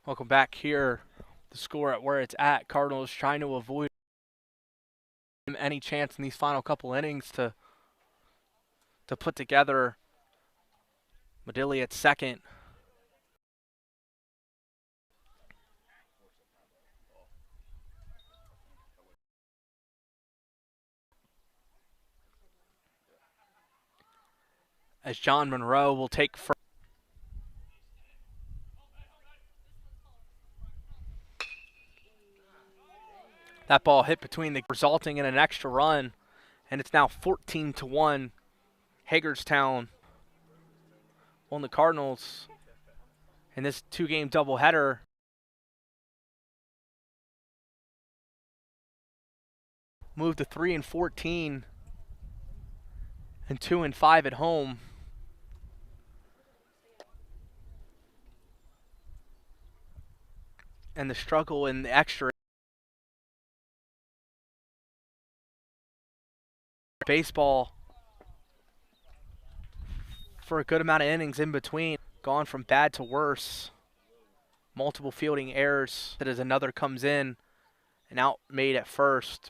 Welcome back here. The score at where it's at. Cardinals trying to avoid any chance in these final couple innings to to put together. Medilli at second. As John Monroe will take first. That ball hit between the, resulting in an extra run, and it's now 14-1. Hagerstown on the Cardinals in this two-game doubleheader. Moved to 3-14 and 2-5 at home. And the struggle in the extra baseball for a good amount of innings in between. Gone from bad to worse. Multiple fielding errors. That as another comes in and out made at first.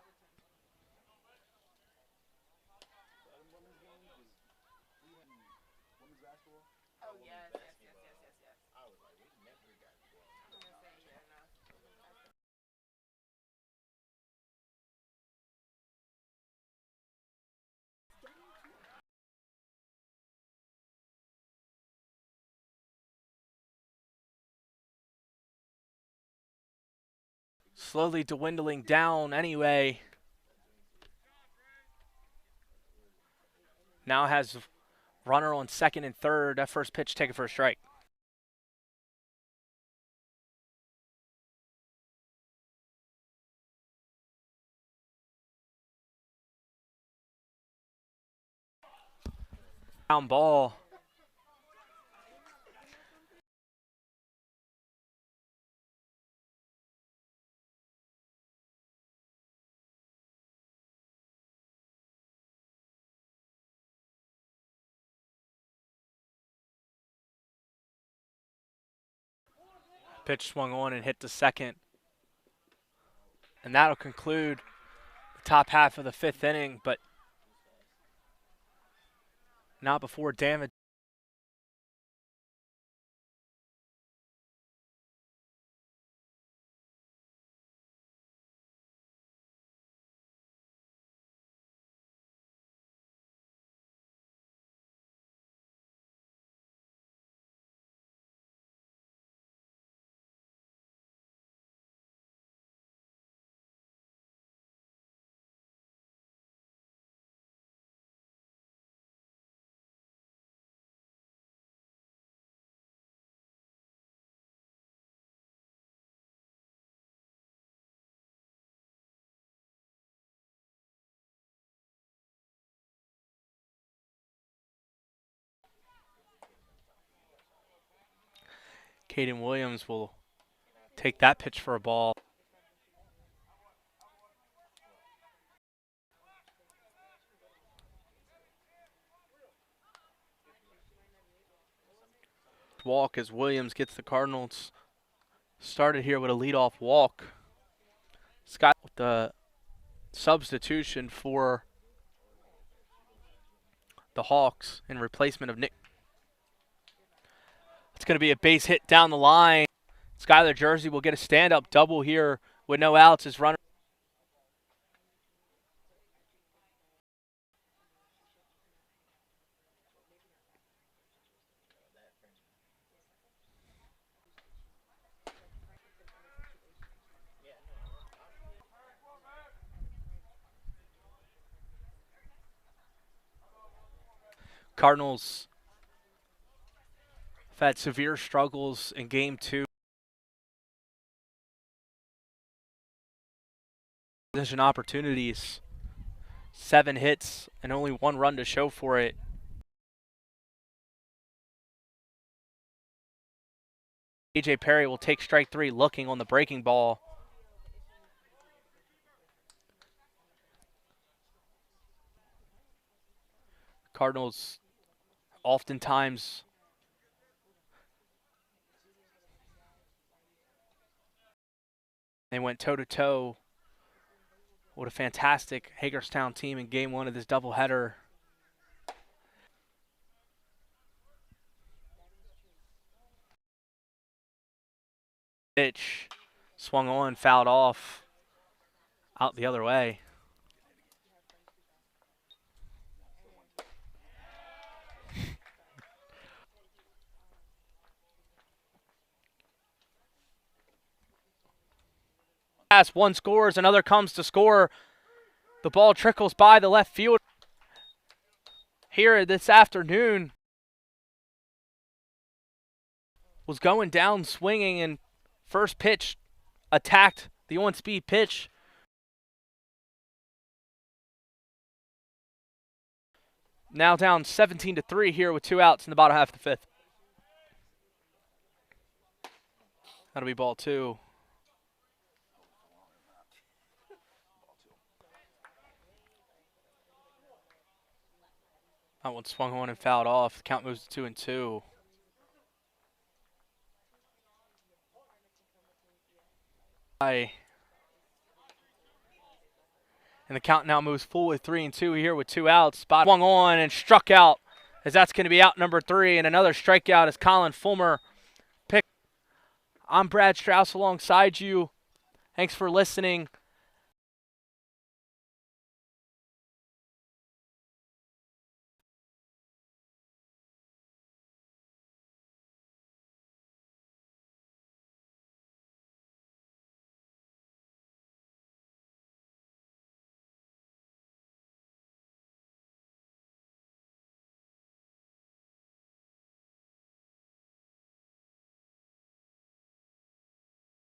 Slowly dwindling down anyway. Now has runner on second and third. That first pitch taken for a strike. Down ball. Pitch swung on and hit to second. And that'll conclude the top half of the fifth inning, but not before damage. Caden Williams will take that pitch for a ball. Walk as Williams gets the Cardinals started here with a leadoff walk. Scott with the substitution for the Hawks in replacement of Nick. It's going to be a base hit down the line. Skylar Jersey will get a stand-up double here with no outs as runner. Cardinals have had severe struggles in game two. Position opportunities, 7 hits and only 1 run to show for it. AJ Perry will take strike 3 looking on the breaking ball. Cardinals oftentimes they went toe-to-toe with a fantastic Hagerstown team in game 1 of this doubleheader. pitch swung on, fouled off, out the other way. One scores, another comes to score. The ball trickles by the left field. Here this afternoon was going down swinging, and first pitch attacked the on-speed pitch. Now down 17-3 here with 2 outs in the bottom half of the 5th. That'll be ball 2. That one swung on and fouled off. The count moves to 2-2. And the count now moves forward 3-2 here with 2 outs. Spot swung on and struck out, as that's going to be out number 3. And another strikeout as Colin Fulmer picked. I'm Brad Strauss alongside you. Thanks for listening.